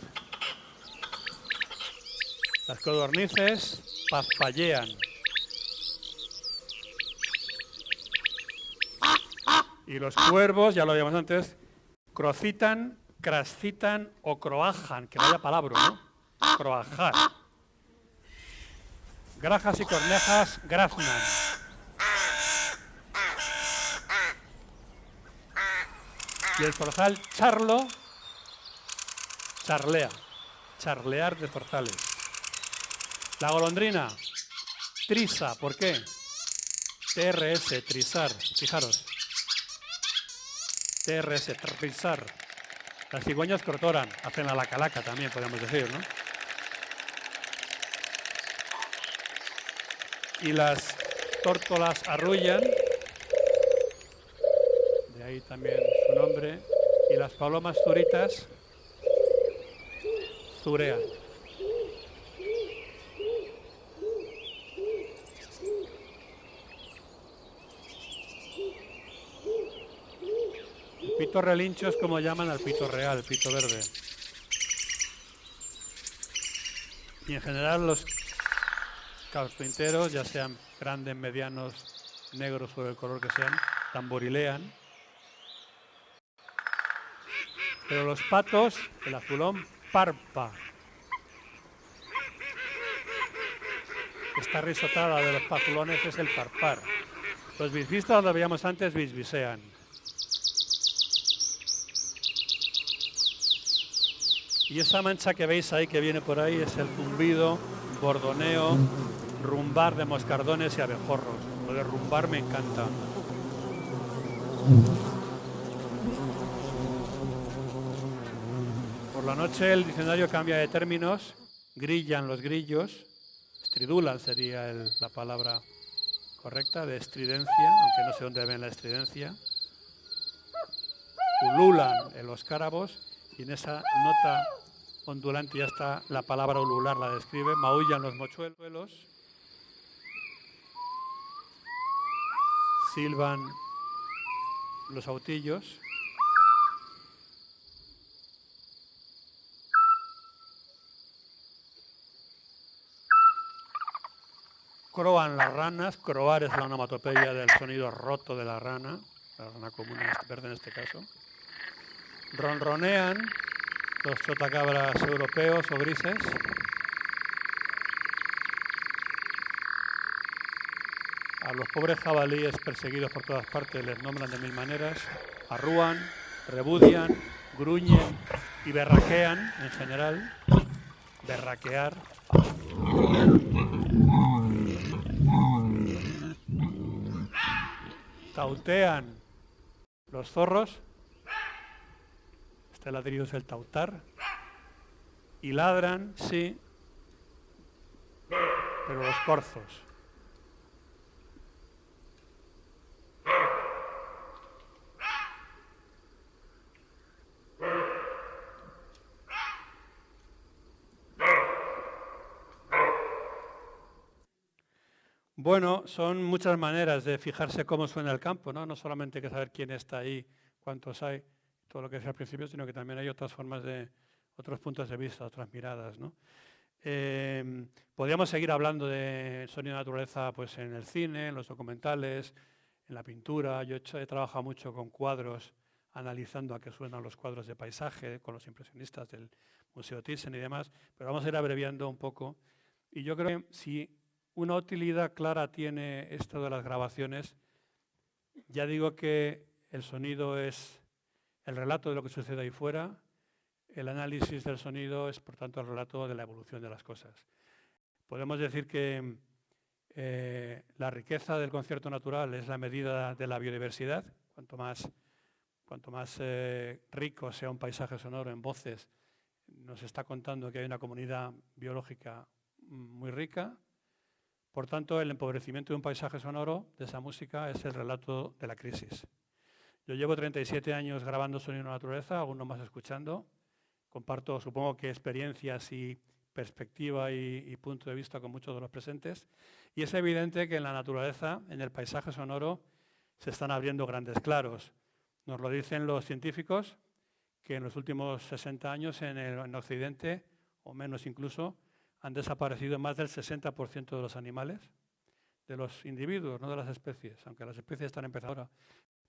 Las codornices paspallean. Y los cuervos, ya lo habíamos antes, crocitan, crascitan o croajan, que vaya palabra, ¿no? Croajar. Grajas y cornejas graznan. Y el zorzal charlo, charlea, charlear de zorzales. La golondrina, trisa, ¿por qué? TRS, trisar, fijaros. TRS, trisar. Las cigüeñas crotoran, hacen la calaca también, podemos decir, ¿no? Y las tórtolas arrullan, de ahí también su nombre, y las palomas zuritas zurean. El pito relincho es como llaman al pito real, pito verde. Y en general los carpinteros, ya sean grandes, medianos, negros o del color que sean, tamborilean. Pero los patos, el azulón, parpa. Esta risotada de los pazulones es el parpar. Los bisbistas, donde veíamos antes, bisbisean. Y esa mancha que veis ahí, que viene por ahí, es el zumbido, bordoneo, rumbar de moscardones y abejorros. Lo de rumbar me encanta. Por la noche el diccionario cambia de términos, grillan los grillos, estridulan sería la palabra correcta, de estridencia, aunque no sé dónde ven la estridencia. Ululan los cárabos y en esa nota ondulante ya está la palabra ulular, la describe. Maullan los mochuelos, silban los autillos. Croan las ranas, croar es la onomatopeya del sonido roto de la rana común verde en este caso. Ronronean los chotacabras europeos o grises. A los pobres jabalíes perseguidos por todas partes les nombran de mil maneras. Arrúan, rebudian, gruñen y berraquean en general. Berraquear. Tautean los zorros. Este ladrido es el tautar. Y ladran, sí, pero los corzos. Bueno, son muchas maneras de fijarse cómo suena el campo, ¿no? No solamente hay que saber quién está ahí, cuántos hay, todo lo que decía al principio, sino que también hay otras formas otros puntos de vista, otras miradas, ¿no? Podríamos seguir hablando de sonido de naturaleza pues, en el cine, en los documentales, en la pintura. Yo he trabajado mucho con cuadros, analizando a qué suenan los cuadros de paisaje, con los impresionistas del Museo Thyssen y demás, pero vamos a ir abreviando un poco. Y yo creo que si una utilidad clara tiene esto de las grabaciones, ya digo que el sonido es el relato de lo que sucede ahí fuera, el análisis del sonido es, por tanto, el relato de la evolución de las cosas. Podemos decir que la riqueza del concierto natural es la medida de la biodiversidad. Cuanto más rico sea un paisaje sonoro en voces, nos está contando que hay una comunidad biológica muy rica. Por tanto, el empobrecimiento de un paisaje sonoro, de esa música, es el relato de la crisis. Yo llevo 37 años grabando sonido de la naturaleza, algunos más escuchando. Comparto, supongo que experiencias y perspectiva y punto de vista con muchos de los presentes. Y es evidente que en la naturaleza, en el paisaje sonoro, se están abriendo grandes claros. Nos lo dicen los científicos, que en los últimos 60 años en Occidente, o menos incluso, han desaparecido más del 60% de los animales, de los individuos, no de las especies, aunque las especies están empezando ahora.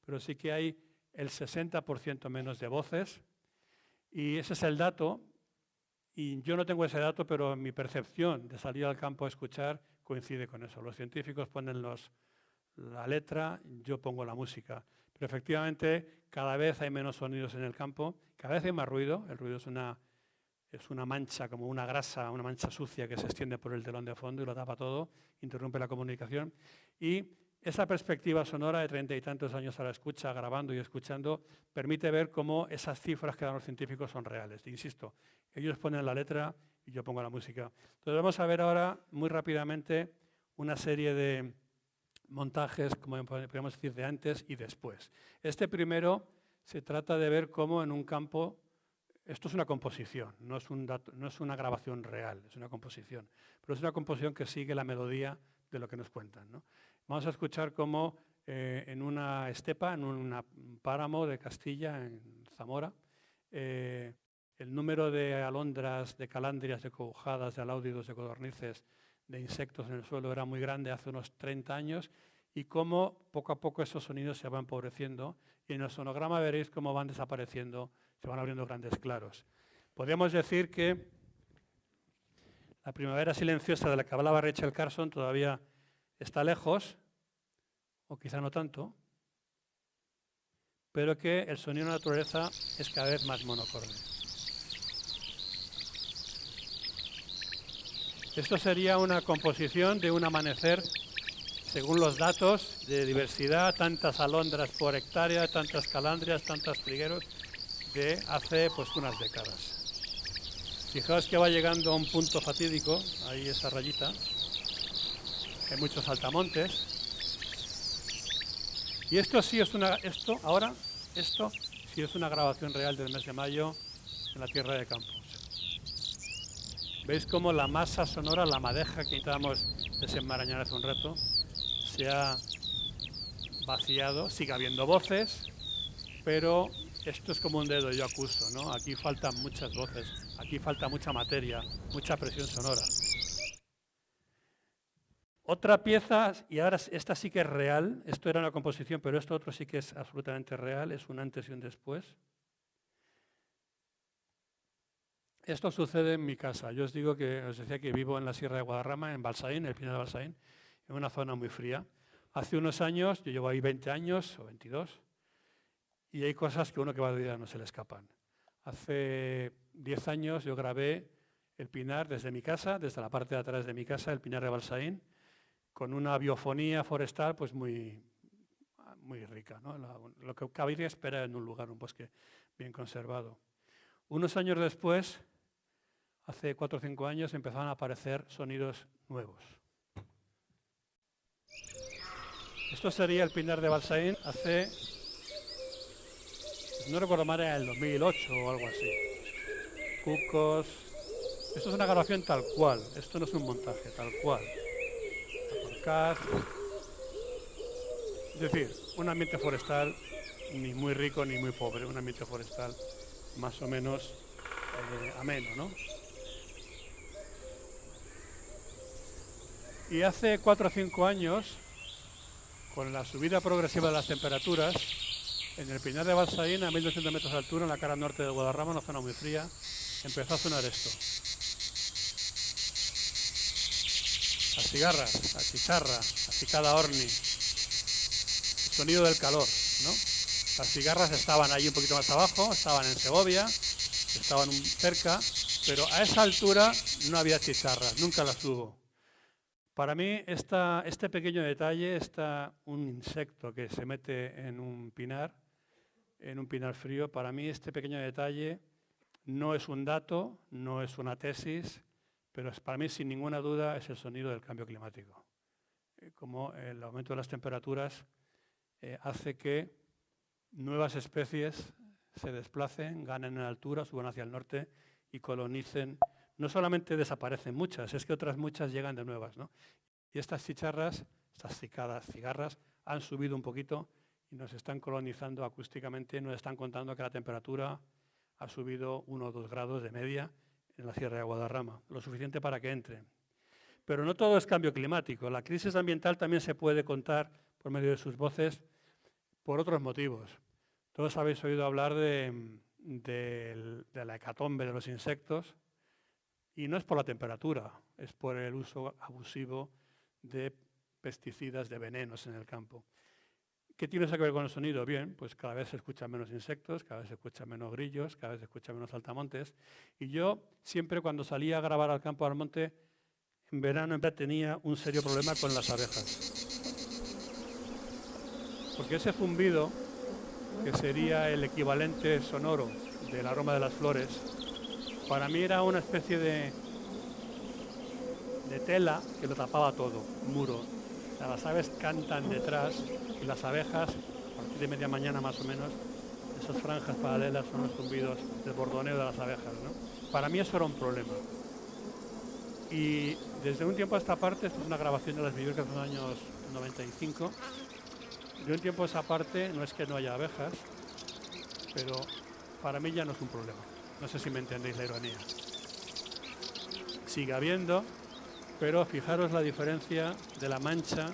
Pero sí que hay el 60% menos de voces. Y ese es el dato, y yo no tengo ese dato, pero mi percepción de salir al campo a escuchar coincide con eso. Los científicos ponen la letra, yo pongo la música. Pero efectivamente cada vez hay menos sonidos en el campo, cada vez hay más ruido. El ruido es una mancha, como una grasa, una mancha sucia que se extiende por el telón de fondo y lo tapa todo, interrumpe la comunicación. Y esa perspectiva sonora de 30 y tantos años a la escucha, grabando y escuchando, permite ver cómo esas cifras que dan los científicos son reales. Insisto, ellos ponen la letra y yo pongo la música. Entonces vamos a ver ahora muy rápidamente una serie de montajes, como podríamos decir, de antes y después. Este primero se trata de ver cómo en un campo, esto es una composición, no es una grabación real, es una composición, pero es una composición que sigue la melodía de lo que nos cuentan, ¿no? Vamos a escuchar cómo en una estepa, en un páramo de Castilla, en Zamora, el número de alondras, de calandrias, de cobujadas, de aláudidos, de codornices, de insectos en el suelo era muy grande hace unos 30 años y cómo poco a poco esos sonidos se van empobreciendo y en el sonograma veréis cómo van desapareciendo, se van abriendo grandes claros. Podríamos decir que la primavera silenciosa de la que hablaba Rachel Carson todavía está lejos, o quizá no tanto, pero que el sonido de la naturaleza es cada vez más monocorde. Esto sería una composición de un amanecer, según los datos de diversidad, tantas alondras por hectárea, tantas calandrias, tantos trigueros, de hace pues unas décadas. Fijaos que va llegando a un punto fatídico, ahí esa rayita, hay muchos altamontes. Y esto sí es esto sí es una grabación real del mes de mayo en la Tierra de Campos. ¿Veis cómo la masa sonora, la madeja que intentábamos desenmarañar hace un rato, se ha vaciado? Sigue habiendo voces, pero esto es como un dedo, yo acuso, ¿no? Aquí faltan muchas voces, aquí falta mucha materia, mucha presión sonora. Otra pieza, y ahora esta sí que es real, esto era una composición, pero esto otro sí que es absolutamente real, es un antes y un después. Esto sucede en mi casa. Yo os decía que vivo en la Sierra de Guadarrama, en Balsaín, el Pinar de Balsaín, en una zona muy fría. Hace unos años, yo llevo ahí 20 años o 22, y hay cosas que uno que va de vida no se le escapan. Hace 10 años yo grabé el Pinar desde mi casa, desde la parte de atrás de mi casa, el Pinar de Balsaín, con una biofonía forestal pues muy rica, ¿no? Lo que cabría esperar en un lugar, un bosque bien conservado. Unos años después, hace 4 o 5 años, empezaron a aparecer sonidos nuevos. Esto sería el Pinar de Balsaín hace, no recuerdo mal, era el 2008 o algo así. Cucos. Esto es una grabación tal cual, esto no es un montaje, tal cual. Es decir, un ambiente forestal ni muy rico ni muy pobre, un ambiente forestal más o menos ameno, ¿no? Y hace 4 o 5 años, con la subida progresiva de las temperaturas, en el Pinar de Balsaín, a 1.200 metros de altura, en la cara norte de Guadarrama, una zona muy fría, empezó a sonar esto. Las cigarras, la chicharra, la cicada orni, el sonido del calor, ¿no? Las cigarras estaban ahí un poquito más abajo, estaban en Segovia, estaban cerca, pero a esa altura no había chicharras, nunca las hubo. Para mí, este pequeño detalle, un insecto que se mete en un pinar frío, para mí este pequeño detalle no es un dato, no es una tesis, pero para mí, sin ninguna duda, es el sonido del cambio climático. Como el aumento de las temperaturas hace que nuevas especies se desplacen, ganen en altura, suban hacia el norte y colonicen. No solamente desaparecen muchas, es que otras muchas llegan de nuevas, ¿no? Y estas chicharras, estas cigarras, han subido un poquito y nos están colonizando acústicamente, nos están contando que la temperatura ha subido 1 o 2 grados de media en la Sierra de Guadarrama, lo suficiente para que entren. Pero no todo es cambio climático. La crisis ambiental también se puede contar por medio de sus voces por otros motivos. Todos habéis oído hablar de la hecatombe de los insectos, y no es por la temperatura, es por el uso abusivo de pesticidas, de venenos en el campo. ¿Qué tiene eso que ver con el sonido? Bien, pues cada vez se escuchan menos insectos, cada vez se escuchan menos grillos, cada vez se escuchan menos saltamontes. Y yo siempre cuando salía a grabar al campo al monte, en verano tenía un serio problema con las abejas. Porque ese zumbido, que sería el equivalente sonoro del aroma de las flores, para mí era una especie de tela que lo tapaba todo, un muro. O sea, las aves cantan detrás y las abejas, a partir de media mañana más o menos, esas franjas paralelas son los zumbidos del bordoneo de las abejas, ¿no? Para mí eso era un problema. Y desde un tiempo a esta parte, esto es una grabación de las Villuercas de los años 95, de un tiempo a esa parte no es que no haya abejas, pero para mí ya no es un problema. No sé si me entendéis la ironía. Sigue habiendo, pero fijaros la diferencia de la mancha,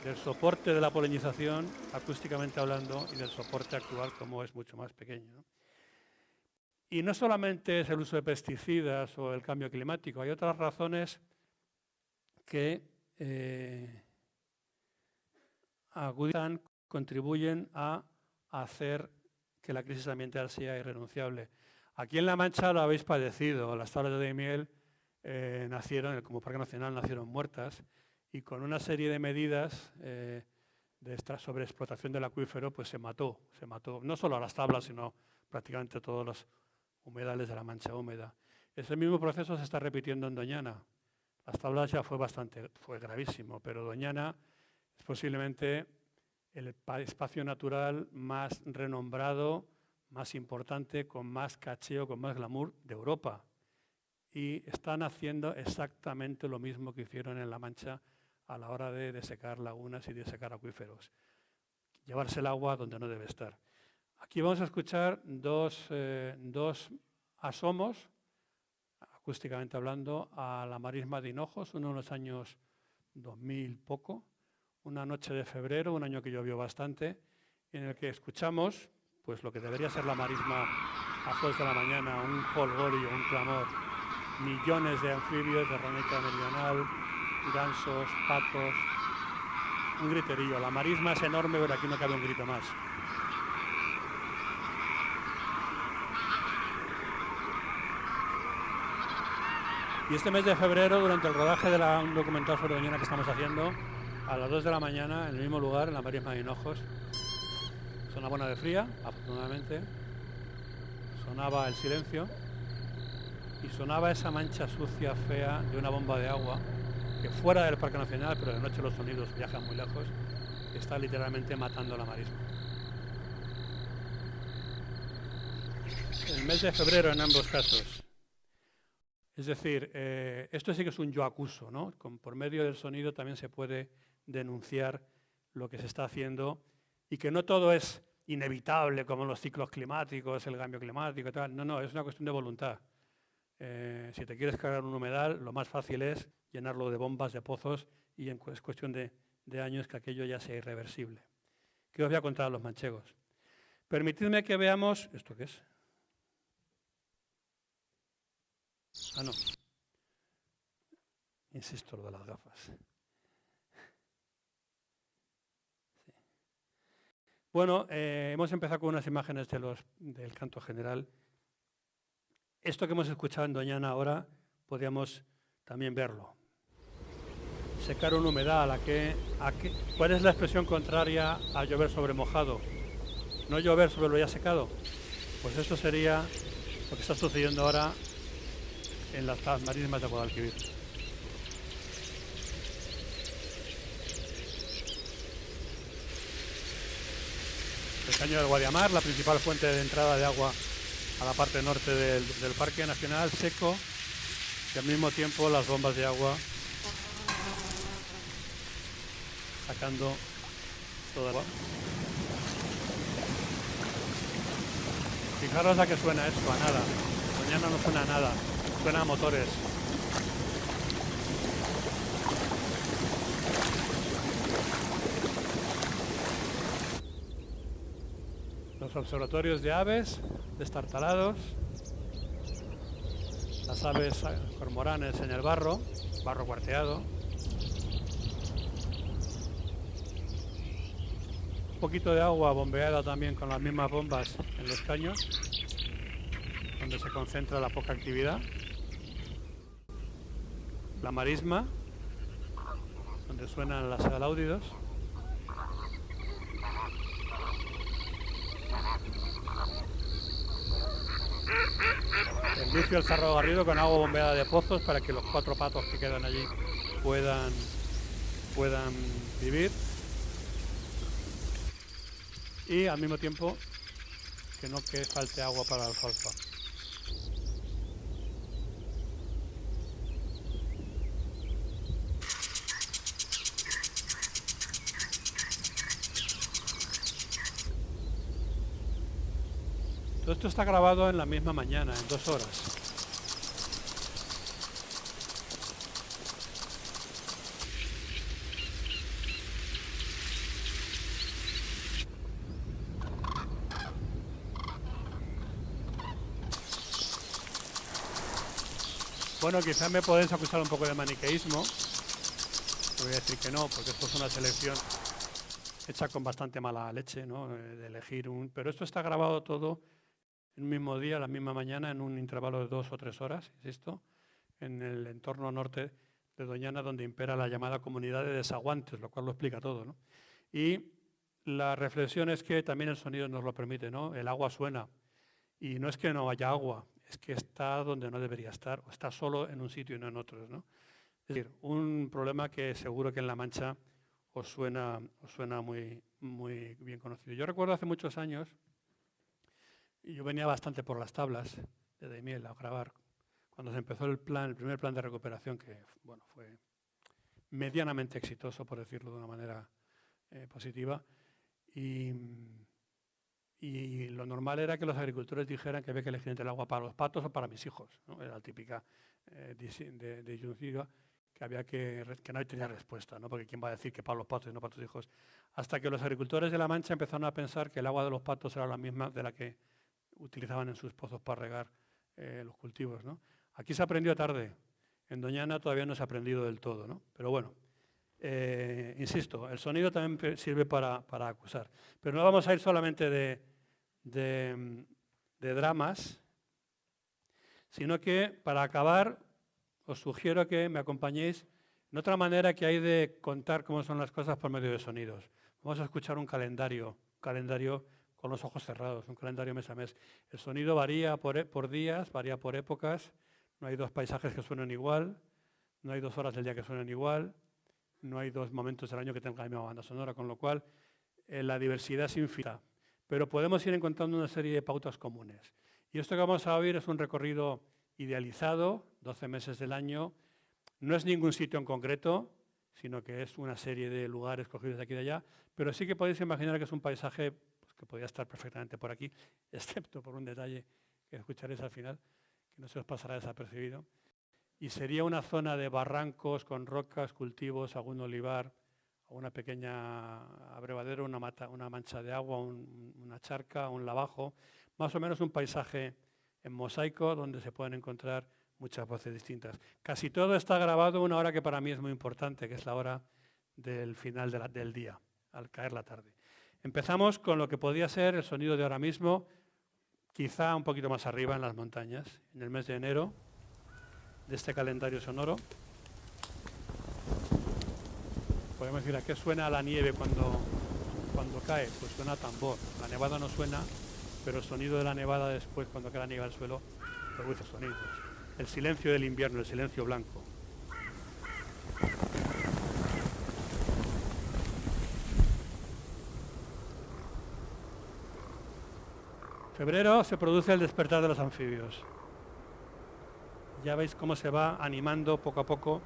del soporte de la polinización, acústicamente hablando, y del soporte actual, como es mucho más pequeño, ¿no? Y no solamente es el uso de pesticidas o el cambio climático, hay otras razones que agudizan, contribuyen a hacer que la crisis ambiental sea irrenunciable. Aquí en La Mancha lo habéis padecido, las tablas de Daimiel nacieron, como Parque Nacional, nacieron muertas, y con una serie de medidas de esta sobreexplotación del acuífero, pues se mató, no solo a las tablas, sino prácticamente todos los humedales de la Mancha húmeda. Ese mismo proceso se está repitiendo en Doñana. Las tablas ya fue gravísimo, pero Doñana es posiblemente el espacio natural más renombrado, más importante, con más cacheo, con más glamour de Europa. Y están haciendo exactamente lo mismo que hicieron en La Mancha a la hora de desecar lagunas y desecar acuíferos. Llevarse el agua donde no debe estar. Aquí vamos a escuchar dos asomos, acústicamente hablando, a la marisma de Hinojos, uno en los años 2000 poco, una noche de febrero, un año que llovió bastante, en el que escuchamos pues lo que debería ser la marisma a las 2 de la mañana, un jolgorio, un clamor, millones de anfibios de ranita meridional, gansos, patos, un griterillo. La marisma es enorme, pero aquí no cabe un grito más. Y este mes de febrero, durante el rodaje de un documental sobre Doñana que estamos haciendo, a las 2 de la mañana, en el mismo lugar, en la marisma de Hinojos, sonaba una de fría, afortunadamente, sonaba el silencio y sonaba esa mancha sucia, fea, de una bomba de agua que fuera del Parque Nacional, pero de noche los sonidos viajan muy lejos, está literalmente matando la marisma. El mes de febrero en ambos casos. Es decir, esto sí que es un yo acuso, ¿no? Por medio del sonido también se puede denunciar lo que se está haciendo y que no todo es inevitable como los ciclos climáticos, el cambio climático y tal. No, es una cuestión de voluntad. Si te quieres cargar un humedal, lo más fácil es llenarlo de bombas, de pozos, y es cuestión de años que aquello ya sea irreversible. ¿Qué os voy a contar a los manchegos? Permitidme que veamos... ¿Esto qué es? Ah, no. Insisto, lo de las gafas. Sí. Bueno, hemos empezado con unas imágenes del canto general. Esto que hemos escuchado en Doñana ahora, podríamos también verlo. Secar un humedal, ¿cuál es la expresión contraria a llover sobre mojado? ¿No llover sobre lo ya secado? Pues esto sería lo que está sucediendo ahora en las marismas de Guadalquivir. El caño del Guadiamar, la principal fuente de entrada de agua a la parte norte del Parque Nacional, seco, y al mismo tiempo las bombas de agua sacando toda el agua. Fijaros a qué suena esto, a nada. Doñana no suena a nada, suena a motores. Los observatorios de aves, destartalados, las aves cormoranes en el barro cuarteado. Un poquito de agua bombeada también con las mismas bombas en los caños, donde se concentra la poca actividad. La marisma, donde suenan las aláudidos. El licio del Cerro Garrido con agua bombeada de pozos para que los 4 patos que quedan allí puedan vivir. Y al mismo tiempo que no que falte agua para la alfalfa. Todo esto está grabado en la misma mañana, en 2 horas. Bueno, quizás me podéis acusar un poco de maniqueísmo. No voy a decir que no, porque esto es una selección hecha con bastante mala leche, ¿no? De elegir un... Pero esto está grabado todo en un mismo día, la misma mañana, en un intervalo de 2 o 3 horas, insisto, en el entorno norte de Doñana, donde impera la llamada comunidad de desaguantes, lo cual lo explica todo, ¿no? Y la reflexión es que también el sonido nos lo permite, ¿no? El agua suena, y no es que no haya agua, es que está donde no debería estar, o está solo en un sitio y no en otros, ¿no? Es decir, un problema que seguro que en La Mancha os suena muy, muy bien conocido. Yo recuerdo hace muchos años, y yo venía bastante por las tablas de Daimiel a grabar, cuando se empezó el primer plan de recuperación, que bueno, fue medianamente exitoso, por decirlo de una manera positiva, y lo normal era que los agricultores dijeran que había que elegir entre el agua para los patos o para mis hijos, ¿no? Era la típica disyuntiva que nadie tenía respuesta, ¿no? Porque quién va a decir que para los patos y no para tus hijos. Hasta que los agricultores de La Mancha empezaron a pensar que el agua de los patos era la misma de la que utilizaban en sus pozos para regar los cultivos, ¿no? Aquí se aprendió tarde. En Doñana todavía no se ha aprendido del todo, ¿no? Pero bueno, insisto, el sonido también sirve para acusar. Pero no vamos a ir solamente de dramas, sino que para acabar os sugiero que me acompañéis en otra manera que hay de contar cómo son las cosas por medio de sonidos. Vamos a escuchar un calendario con los ojos cerrados, un calendario mes a mes. El sonido varía por días, varía por épocas, no hay 2 paisajes que suenen igual, no hay 2 horas del día que suenen igual, no hay 2 momentos del año que tengan la misma banda sonora, con lo cual la diversidad es infinita. Pero podemos ir encontrando una serie de pautas comunes. Y esto que vamos a oír es un recorrido idealizado, 12 meses del año. No es ningún sitio en concreto, sino que es una serie de lugares cogidos de aquí y de allá. Pero sí que podéis imaginar que es un paisaje pues, que podría estar perfectamente por aquí, excepto por un detalle que escucharéis al final, que no se os pasará desapercibido. Y sería una zona de barrancos con rocas, cultivos, algún olivar, una pequeña abrevadero, una mancha de agua, una charca, un lavajo. Más o menos un paisaje en mosaico donde se pueden encontrar muchas voces distintas. Casi todo está grabado a una hora que para mí es muy importante, que es la hora del final del día, al caer la tarde. Empezamos con lo que podría ser el sonido de ahora mismo, quizá un poquito más arriba en las montañas, en el mes de enero, de este calendario sonoro. Podemos decir, ¿a qué suena la nieve cuando cae? Pues suena a tambor. La nevada no suena, pero el sonido de la nevada después, cuando cae la nieve al suelo, produce sonidos. El silencio del invierno, el silencio blanco. En febrero se produce el despertar de los anfibios. Ya veis cómo se va animando poco a poco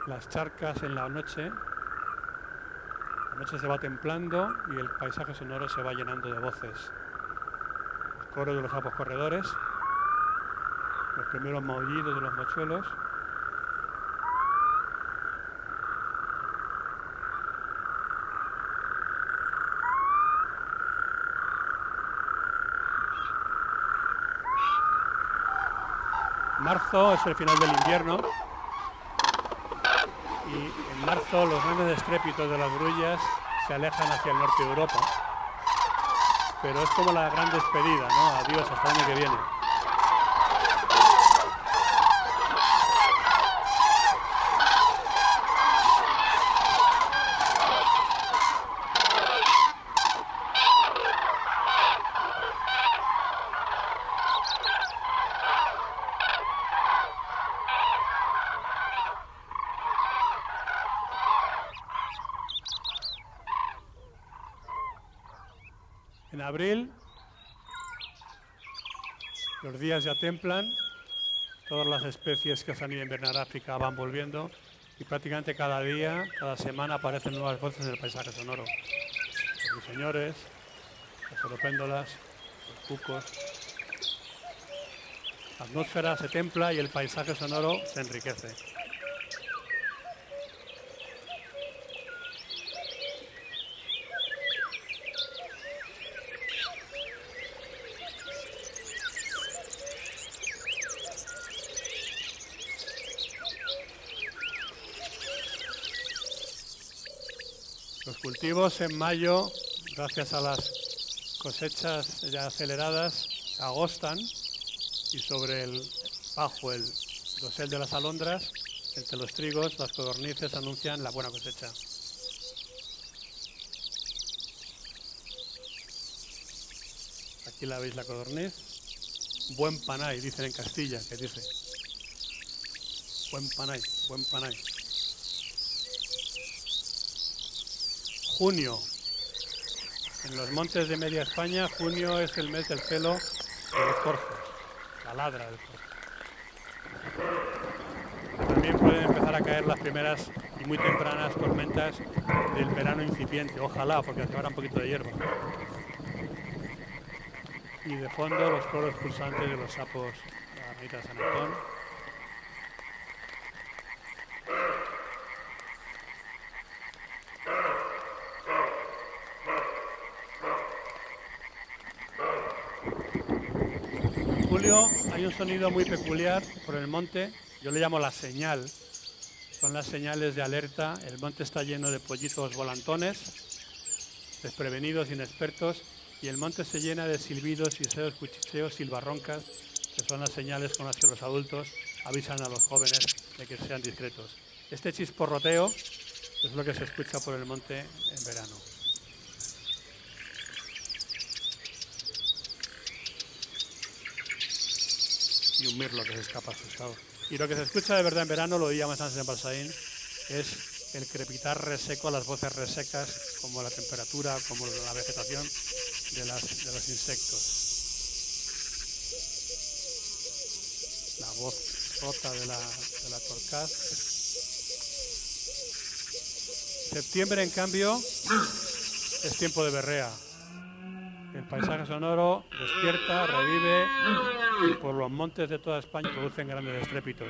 las charcas en la noche. La noche se va templando y el paisaje sonoro se va llenando de voces. Los coros de los sapos corredores, los primeros maullidos de los mochuelos. Marzo es el final del invierno. y en marzo los grandes estrépitos de las grullas se alejan hacia el norte de Europa. Pero es como la gran despedida, ¿no? Adiós, hasta el año que viene. En abril, los días ya templan, todas las especies que se han ido a invernar a África van volviendo y prácticamente cada día, cada semana aparecen nuevas voces del paisaje sonoro. Los ruiseñores, las oropéndolas, los cucos. La atmósfera se templa y el paisaje sonoro se enriquece. Los cultivos en mayo, gracias a las cosechas ya aceleradas, agostan y bajo el dosel de las alondras, entre los trigos, las codornices anuncian la buena cosecha. Aquí la veis la codorniz. Buen panay, dicen en Castilla, que dice. Buen panay, buen panay. Junio. En los montes de media España, junio es el mes del celo de los corzos, la ladra del corzo. También pueden empezar a caer las primeras y muy tempranas tormentas del verano incipiente, ojalá, porque hace ahora un poquito de hierba. Y de fondo los coros pulsantes de los sapos de la ermita de San Antón. En julio hay un sonido muy peculiar por el monte, yo le llamo la señal. Son las señales de alerta. El monte está lleno de pollitos volantones, desprevenidos, inexpertos, y el monte se llena de silbidos, siseos, cuchicheos, silbarroncas, que son las señales con las que los adultos avisan a los jóvenes de que sean discretos. Este chisporroteo es lo que se escucha por el monte en verano. Y un mirlo que se escapa asustado. Y lo que se escucha de verdad en verano, lo oíamos antes en Balsaín, es el crepitar reseco, las voces resecas, como la temperatura, como la vegetación de los insectos. La voz rota de la torcaz. Septiembre, en cambio, es tiempo de berrea. El paisaje sonoro despierta, revive y por los montes de toda España producen grandes estrépitos.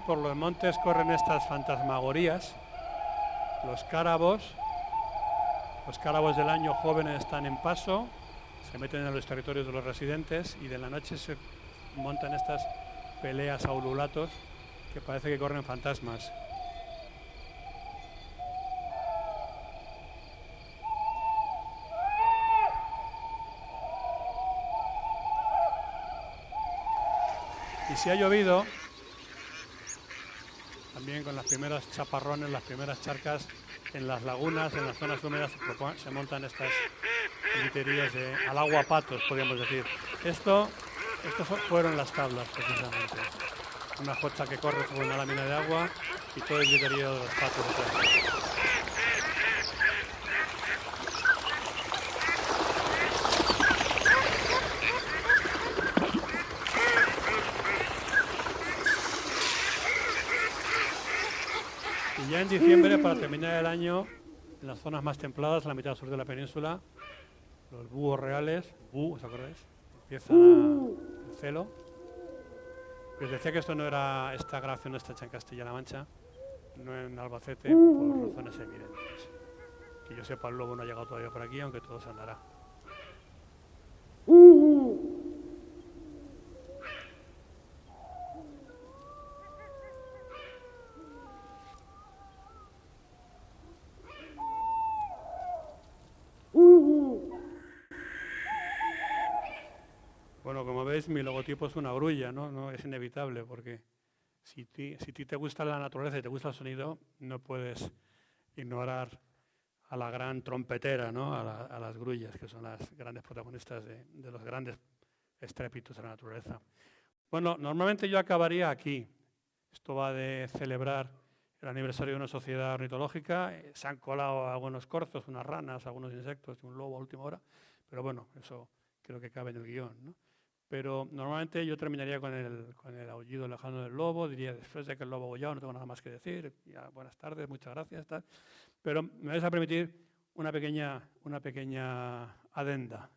Por los montes corren estas fantasmagorías. Los cárabos del año jóvenes están en paso, se meten en los territorios de los residentes y de la noche se montan estas peleas a ululatos que parece que corren fantasmas. Y si ha llovido, también con las primeras chaparrones, las primeras charcas en las lagunas, en las zonas húmedas se montan estas griterías de al agua patos, podríamos decir. Estos fueron las tablas, precisamente. Una jocha que corre sobre una lámina de agua y todo el griterío de los patos detrás. en diciembre, para terminar el año, en las zonas más templadas, en la mitad sur de la península, los búhos reales, ¿os acordáis? Empieza el celo. Os decía que esto no era, esta grabación no está hecha en Castilla-La Mancha, no en Albacete, por razones evidentes. Que yo sepa, el lobo no ha llegado todavía por aquí, aunque todo se andará. Bueno, como veis, mi logotipo es una grulla, ¿no? No es inevitable, porque si ti te gusta la naturaleza y te gusta el sonido, no puedes ignorar a la gran trompetera, ¿no? A las grullas, que son las grandes protagonistas de los grandes estrépitos de la naturaleza. Bueno, normalmente yo acabaría aquí. Esto va de celebrar el aniversario de una sociedad ornitológica. Se han colado algunos corzos, unas ranas, algunos insectos, un lobo a última hora, pero bueno, eso creo que cabe en el guión, ¿no? Pero normalmente yo terminaría con el aullido lejano del lobo, diría, después de que el lobo ha aullado no tengo nada más que decir, ya, buenas tardes, muchas gracias, tal. Pero me vais a permitir una pequeña adenda.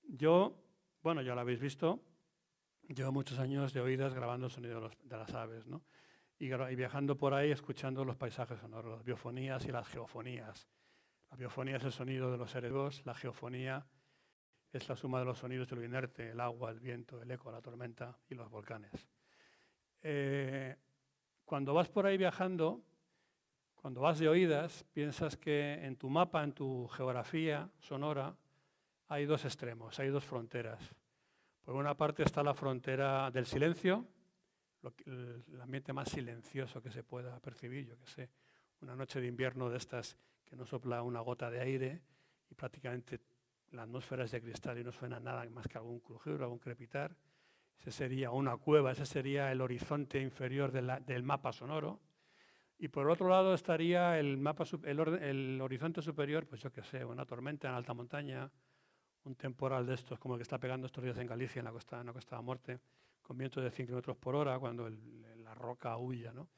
Yo, bueno, ya lo habéis visto, llevo muchos años de oídas grabando el sonido de las aves, ¿no? Y viajando por ahí escuchando los paisajes sonoros, las biofonías y las geofonías. La biofonía es el sonido de los seres vivos, la geofonía es la suma de los sonidos de lo inerte, el agua, el viento, el eco, la tormenta y los volcanes. Cuando vas por ahí viajando, cuando vas de oídas, piensas que en tu mapa, en tu geografía sonora, hay dos extremos, hay dos fronteras. Por una parte está la frontera del silencio, el ambiente más silencioso que se pueda percibir, yo que sé, una noche de invierno de estas que no sopla una gota de aire y prácticamente la atmósfera es de cristal y no suena nada más que algún crujido, algún crepitar. Ese sería una cueva, ese sería el horizonte inferior del mapa sonoro. Y por otro lado estaría el horizonte superior, pues yo que sé, una tormenta en alta montaña, un temporal de estos como el que está pegando estos días en Galicia, en la Costa de la Muerte, con vientos de 100 km por hora, cuando la roca huya, ¿no?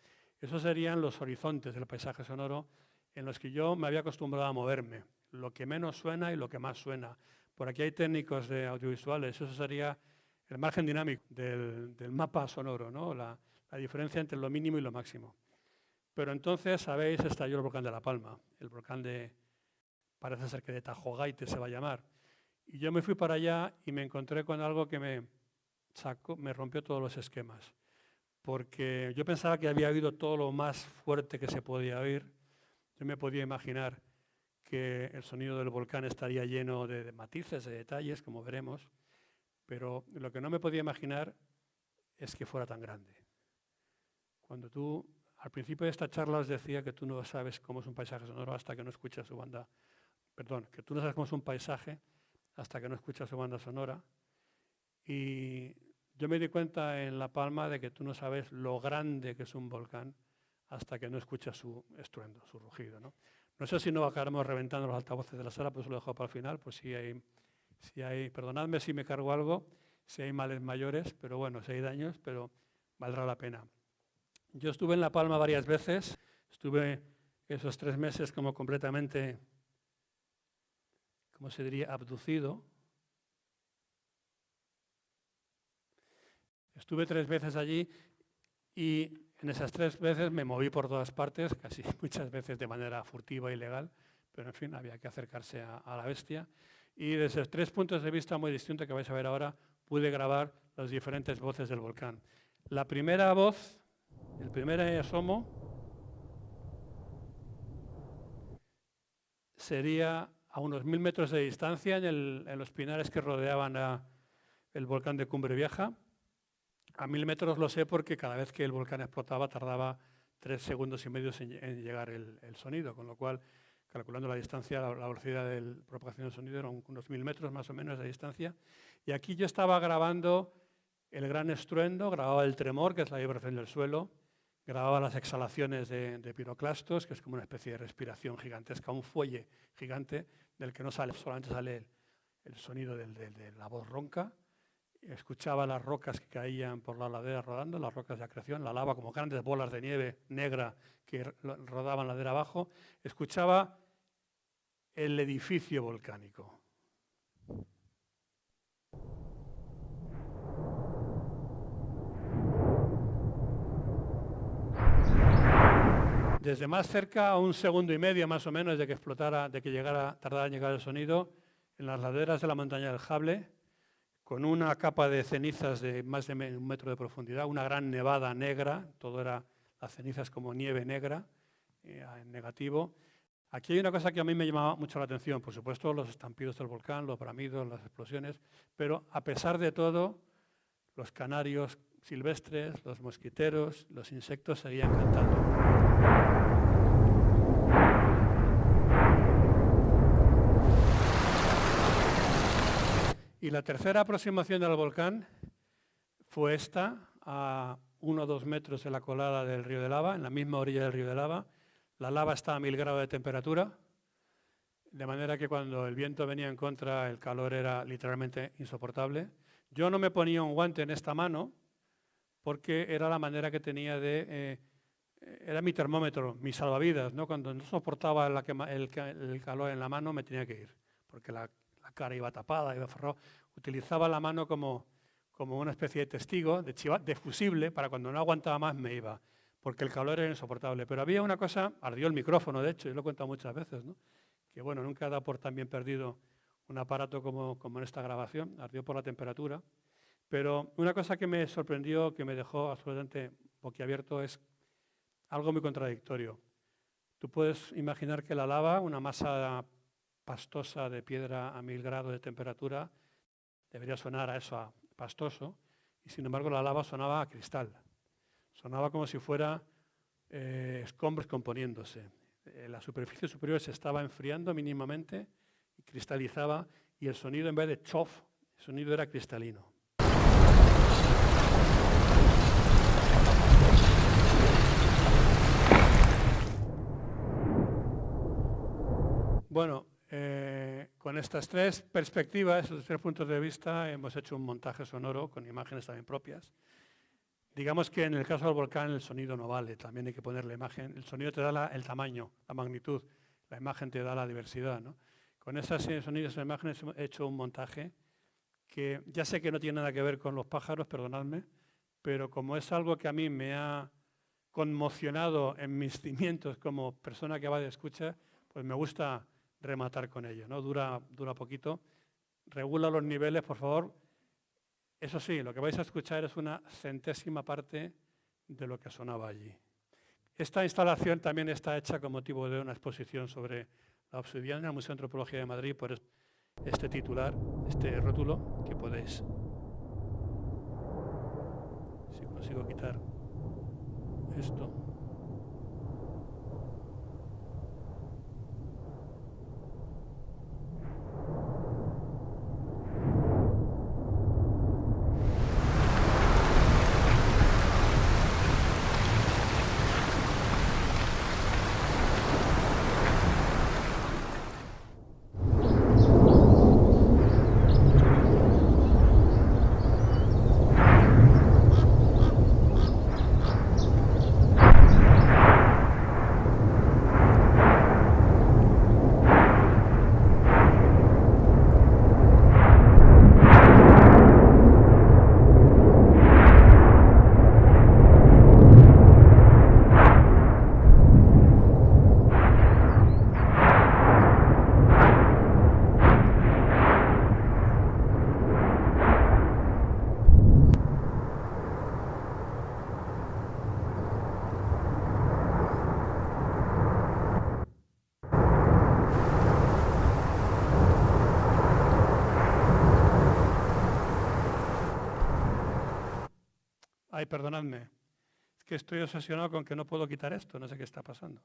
Esos serían los horizontes del paisaje sonoro en los que yo me había acostumbrado a moverme, lo que menos suena y lo que más suena. Por aquí hay técnicos de audiovisuales, eso sería el margen dinámico del mapa sonoro, ¿no? La diferencia entre lo mínimo y lo máximo. Pero entonces, sabéis, estalló el volcán de La Palma, el volcán parece ser que de Tajogaite se va a llamar. Y yo me fui para allá y me encontré con algo que me rompió todos los esquemas. Porque yo pensaba que había oído todo lo más fuerte que se podía oír. Yo me podía imaginar que el sonido del volcán estaría lleno de matices, de detalles, como veremos. Pero lo que no me podía imaginar es que fuera tan grande. Cuando tú, al principio de esta charla os decía que tú no sabes cómo es un paisaje sonoro hasta que no escuchas su banda. Perdón, que tú no sabes cómo es un paisaje hasta que no escuchas su banda sonora. Y yo me di cuenta en La Palma de que tú no sabes lo grande que es un volcán hasta que no escuchas su estruendo, su rugido, ¿no? No sé si no acabaremos reventando los altavoces de la sala, pues lo dejo para el final, pues si hay, perdonadme si me cargo algo, si hay males mayores, pero bueno, si hay daños, pero valdrá la pena. Yo estuve en La Palma varias veces, estuve esos 3 meses como completamente, ¿cómo se diría?, abducido. Estuve 3 veces allí y en esas 3 veces me moví por todas partes, casi muchas veces de manera furtiva e ilegal, pero en fin, había que acercarse a la bestia. Y desde 3 puntos de vista muy distintos que vais a ver ahora, pude grabar las diferentes voces del volcán. La primera voz, el primer asomo, sería a unos 1000 metros de distancia en los pinares que rodeaban el volcán de Cumbre Vieja. A 1000 metros lo sé porque cada vez que el volcán explotaba tardaba 3 segundos y medio en llegar el sonido, con lo cual, calculando la distancia, la velocidad de propagación del sonido eran unos 1000 metros más o menos de distancia. Y aquí yo estaba grabando el gran estruendo, grababa el tremor, que es la vibración del suelo, grababa las exhalaciones de piroclastos, que es como una especie de respiración gigantesca, un fuelle gigante del que no sale, solamente sale el sonido de la voz ronca. escuchaba las rocas que caían por la ladera rodando, las rocas de acreción, la lava como grandes bolas de nieve negra que rodaban ladera abajo, escuchaba el edificio volcánico. Desde más cerca, a 1,5 segundos más o menos de que explotara, de que tardara en llegar el sonido, en las laderas de la montaña del Jable, con una capa de cenizas de más de 1 metro de profundidad, una gran nevada negra, todo era las cenizas como nieve negra, en negativo. Aquí hay una cosa que a mí me llamaba mucho la atención, por supuesto los estampidos del volcán, los bramidos, las explosiones, pero a pesar de todo, los canarios silvestres, los mosquiteros, los insectos seguían cantando. Y la tercera aproximación del volcán fue esta, a 1 o 2 metros de la colada del río de lava, en la misma orilla del río de lava. La lava está a 1000 grados de temperatura, de manera que cuando el viento venía en contra, el calor era literalmente insoportable. Yo no me ponía un guante en esta mano porque era la manera que tenía de... era mi termómetro, mi salvavidas, ¿no? Cuando no soportaba el calor en la mano me tenía que ir, porque la cara iba tapada, iba forrado. Utilizaba la mano como una especie de testigo, de fusible, para cuando no aguantaba más me iba, porque el calor era insoportable. Pero había una cosa, ardió el micrófono, de hecho, yo lo he contado muchas veces, ¿no? Que bueno, nunca da por tan bien perdido un aparato como en esta grabación, ardió por la temperatura. Pero una cosa que me sorprendió, que me dejó absolutamente boquiabierto, es algo muy contradictorio. Tú puedes imaginar que la lava, una masa pastosa de piedra a 1000 grados de temperatura, debería sonar a eso, a pastoso, y sin embargo la lava sonaba a cristal. Sonaba como si fuera escombros componiéndose. La superficie superior se estaba enfriando mínimamente y cristalizaba, y el sonido, en vez de chof, el sonido era cristalino. Bueno, con estas 3 perspectivas, esos 3 puntos de vista, hemos hecho un montaje sonoro con imágenes también propias. Digamos que en el caso del volcán el sonido no vale, también hay que poner la imagen. El sonido te da el tamaño, la magnitud, la imagen te da la diversidad, ¿no? Con esas sonidos e imágenes hemos hecho un montaje que ya sé que no tiene nada que ver con los pájaros, perdonadme, pero como es algo que a mí me ha conmocionado en mis cimientos como persona que va de escucha, pues me gusta rematar con ello, ¿no? Dura poquito. Regula los niveles, por favor. Eso sí, lo que vais a escuchar es una 100ª parte de lo que sonaba allí. Esta instalación también está hecha con motivo de una exposición sobre la obsidiana en el Museo de Antropología de Madrid, por este titular, este rótulo, que podéis, si consigo quitar esto. Ay, perdonadme, es que estoy obsesionado con que no puedo quitar esto, no sé qué está pasando.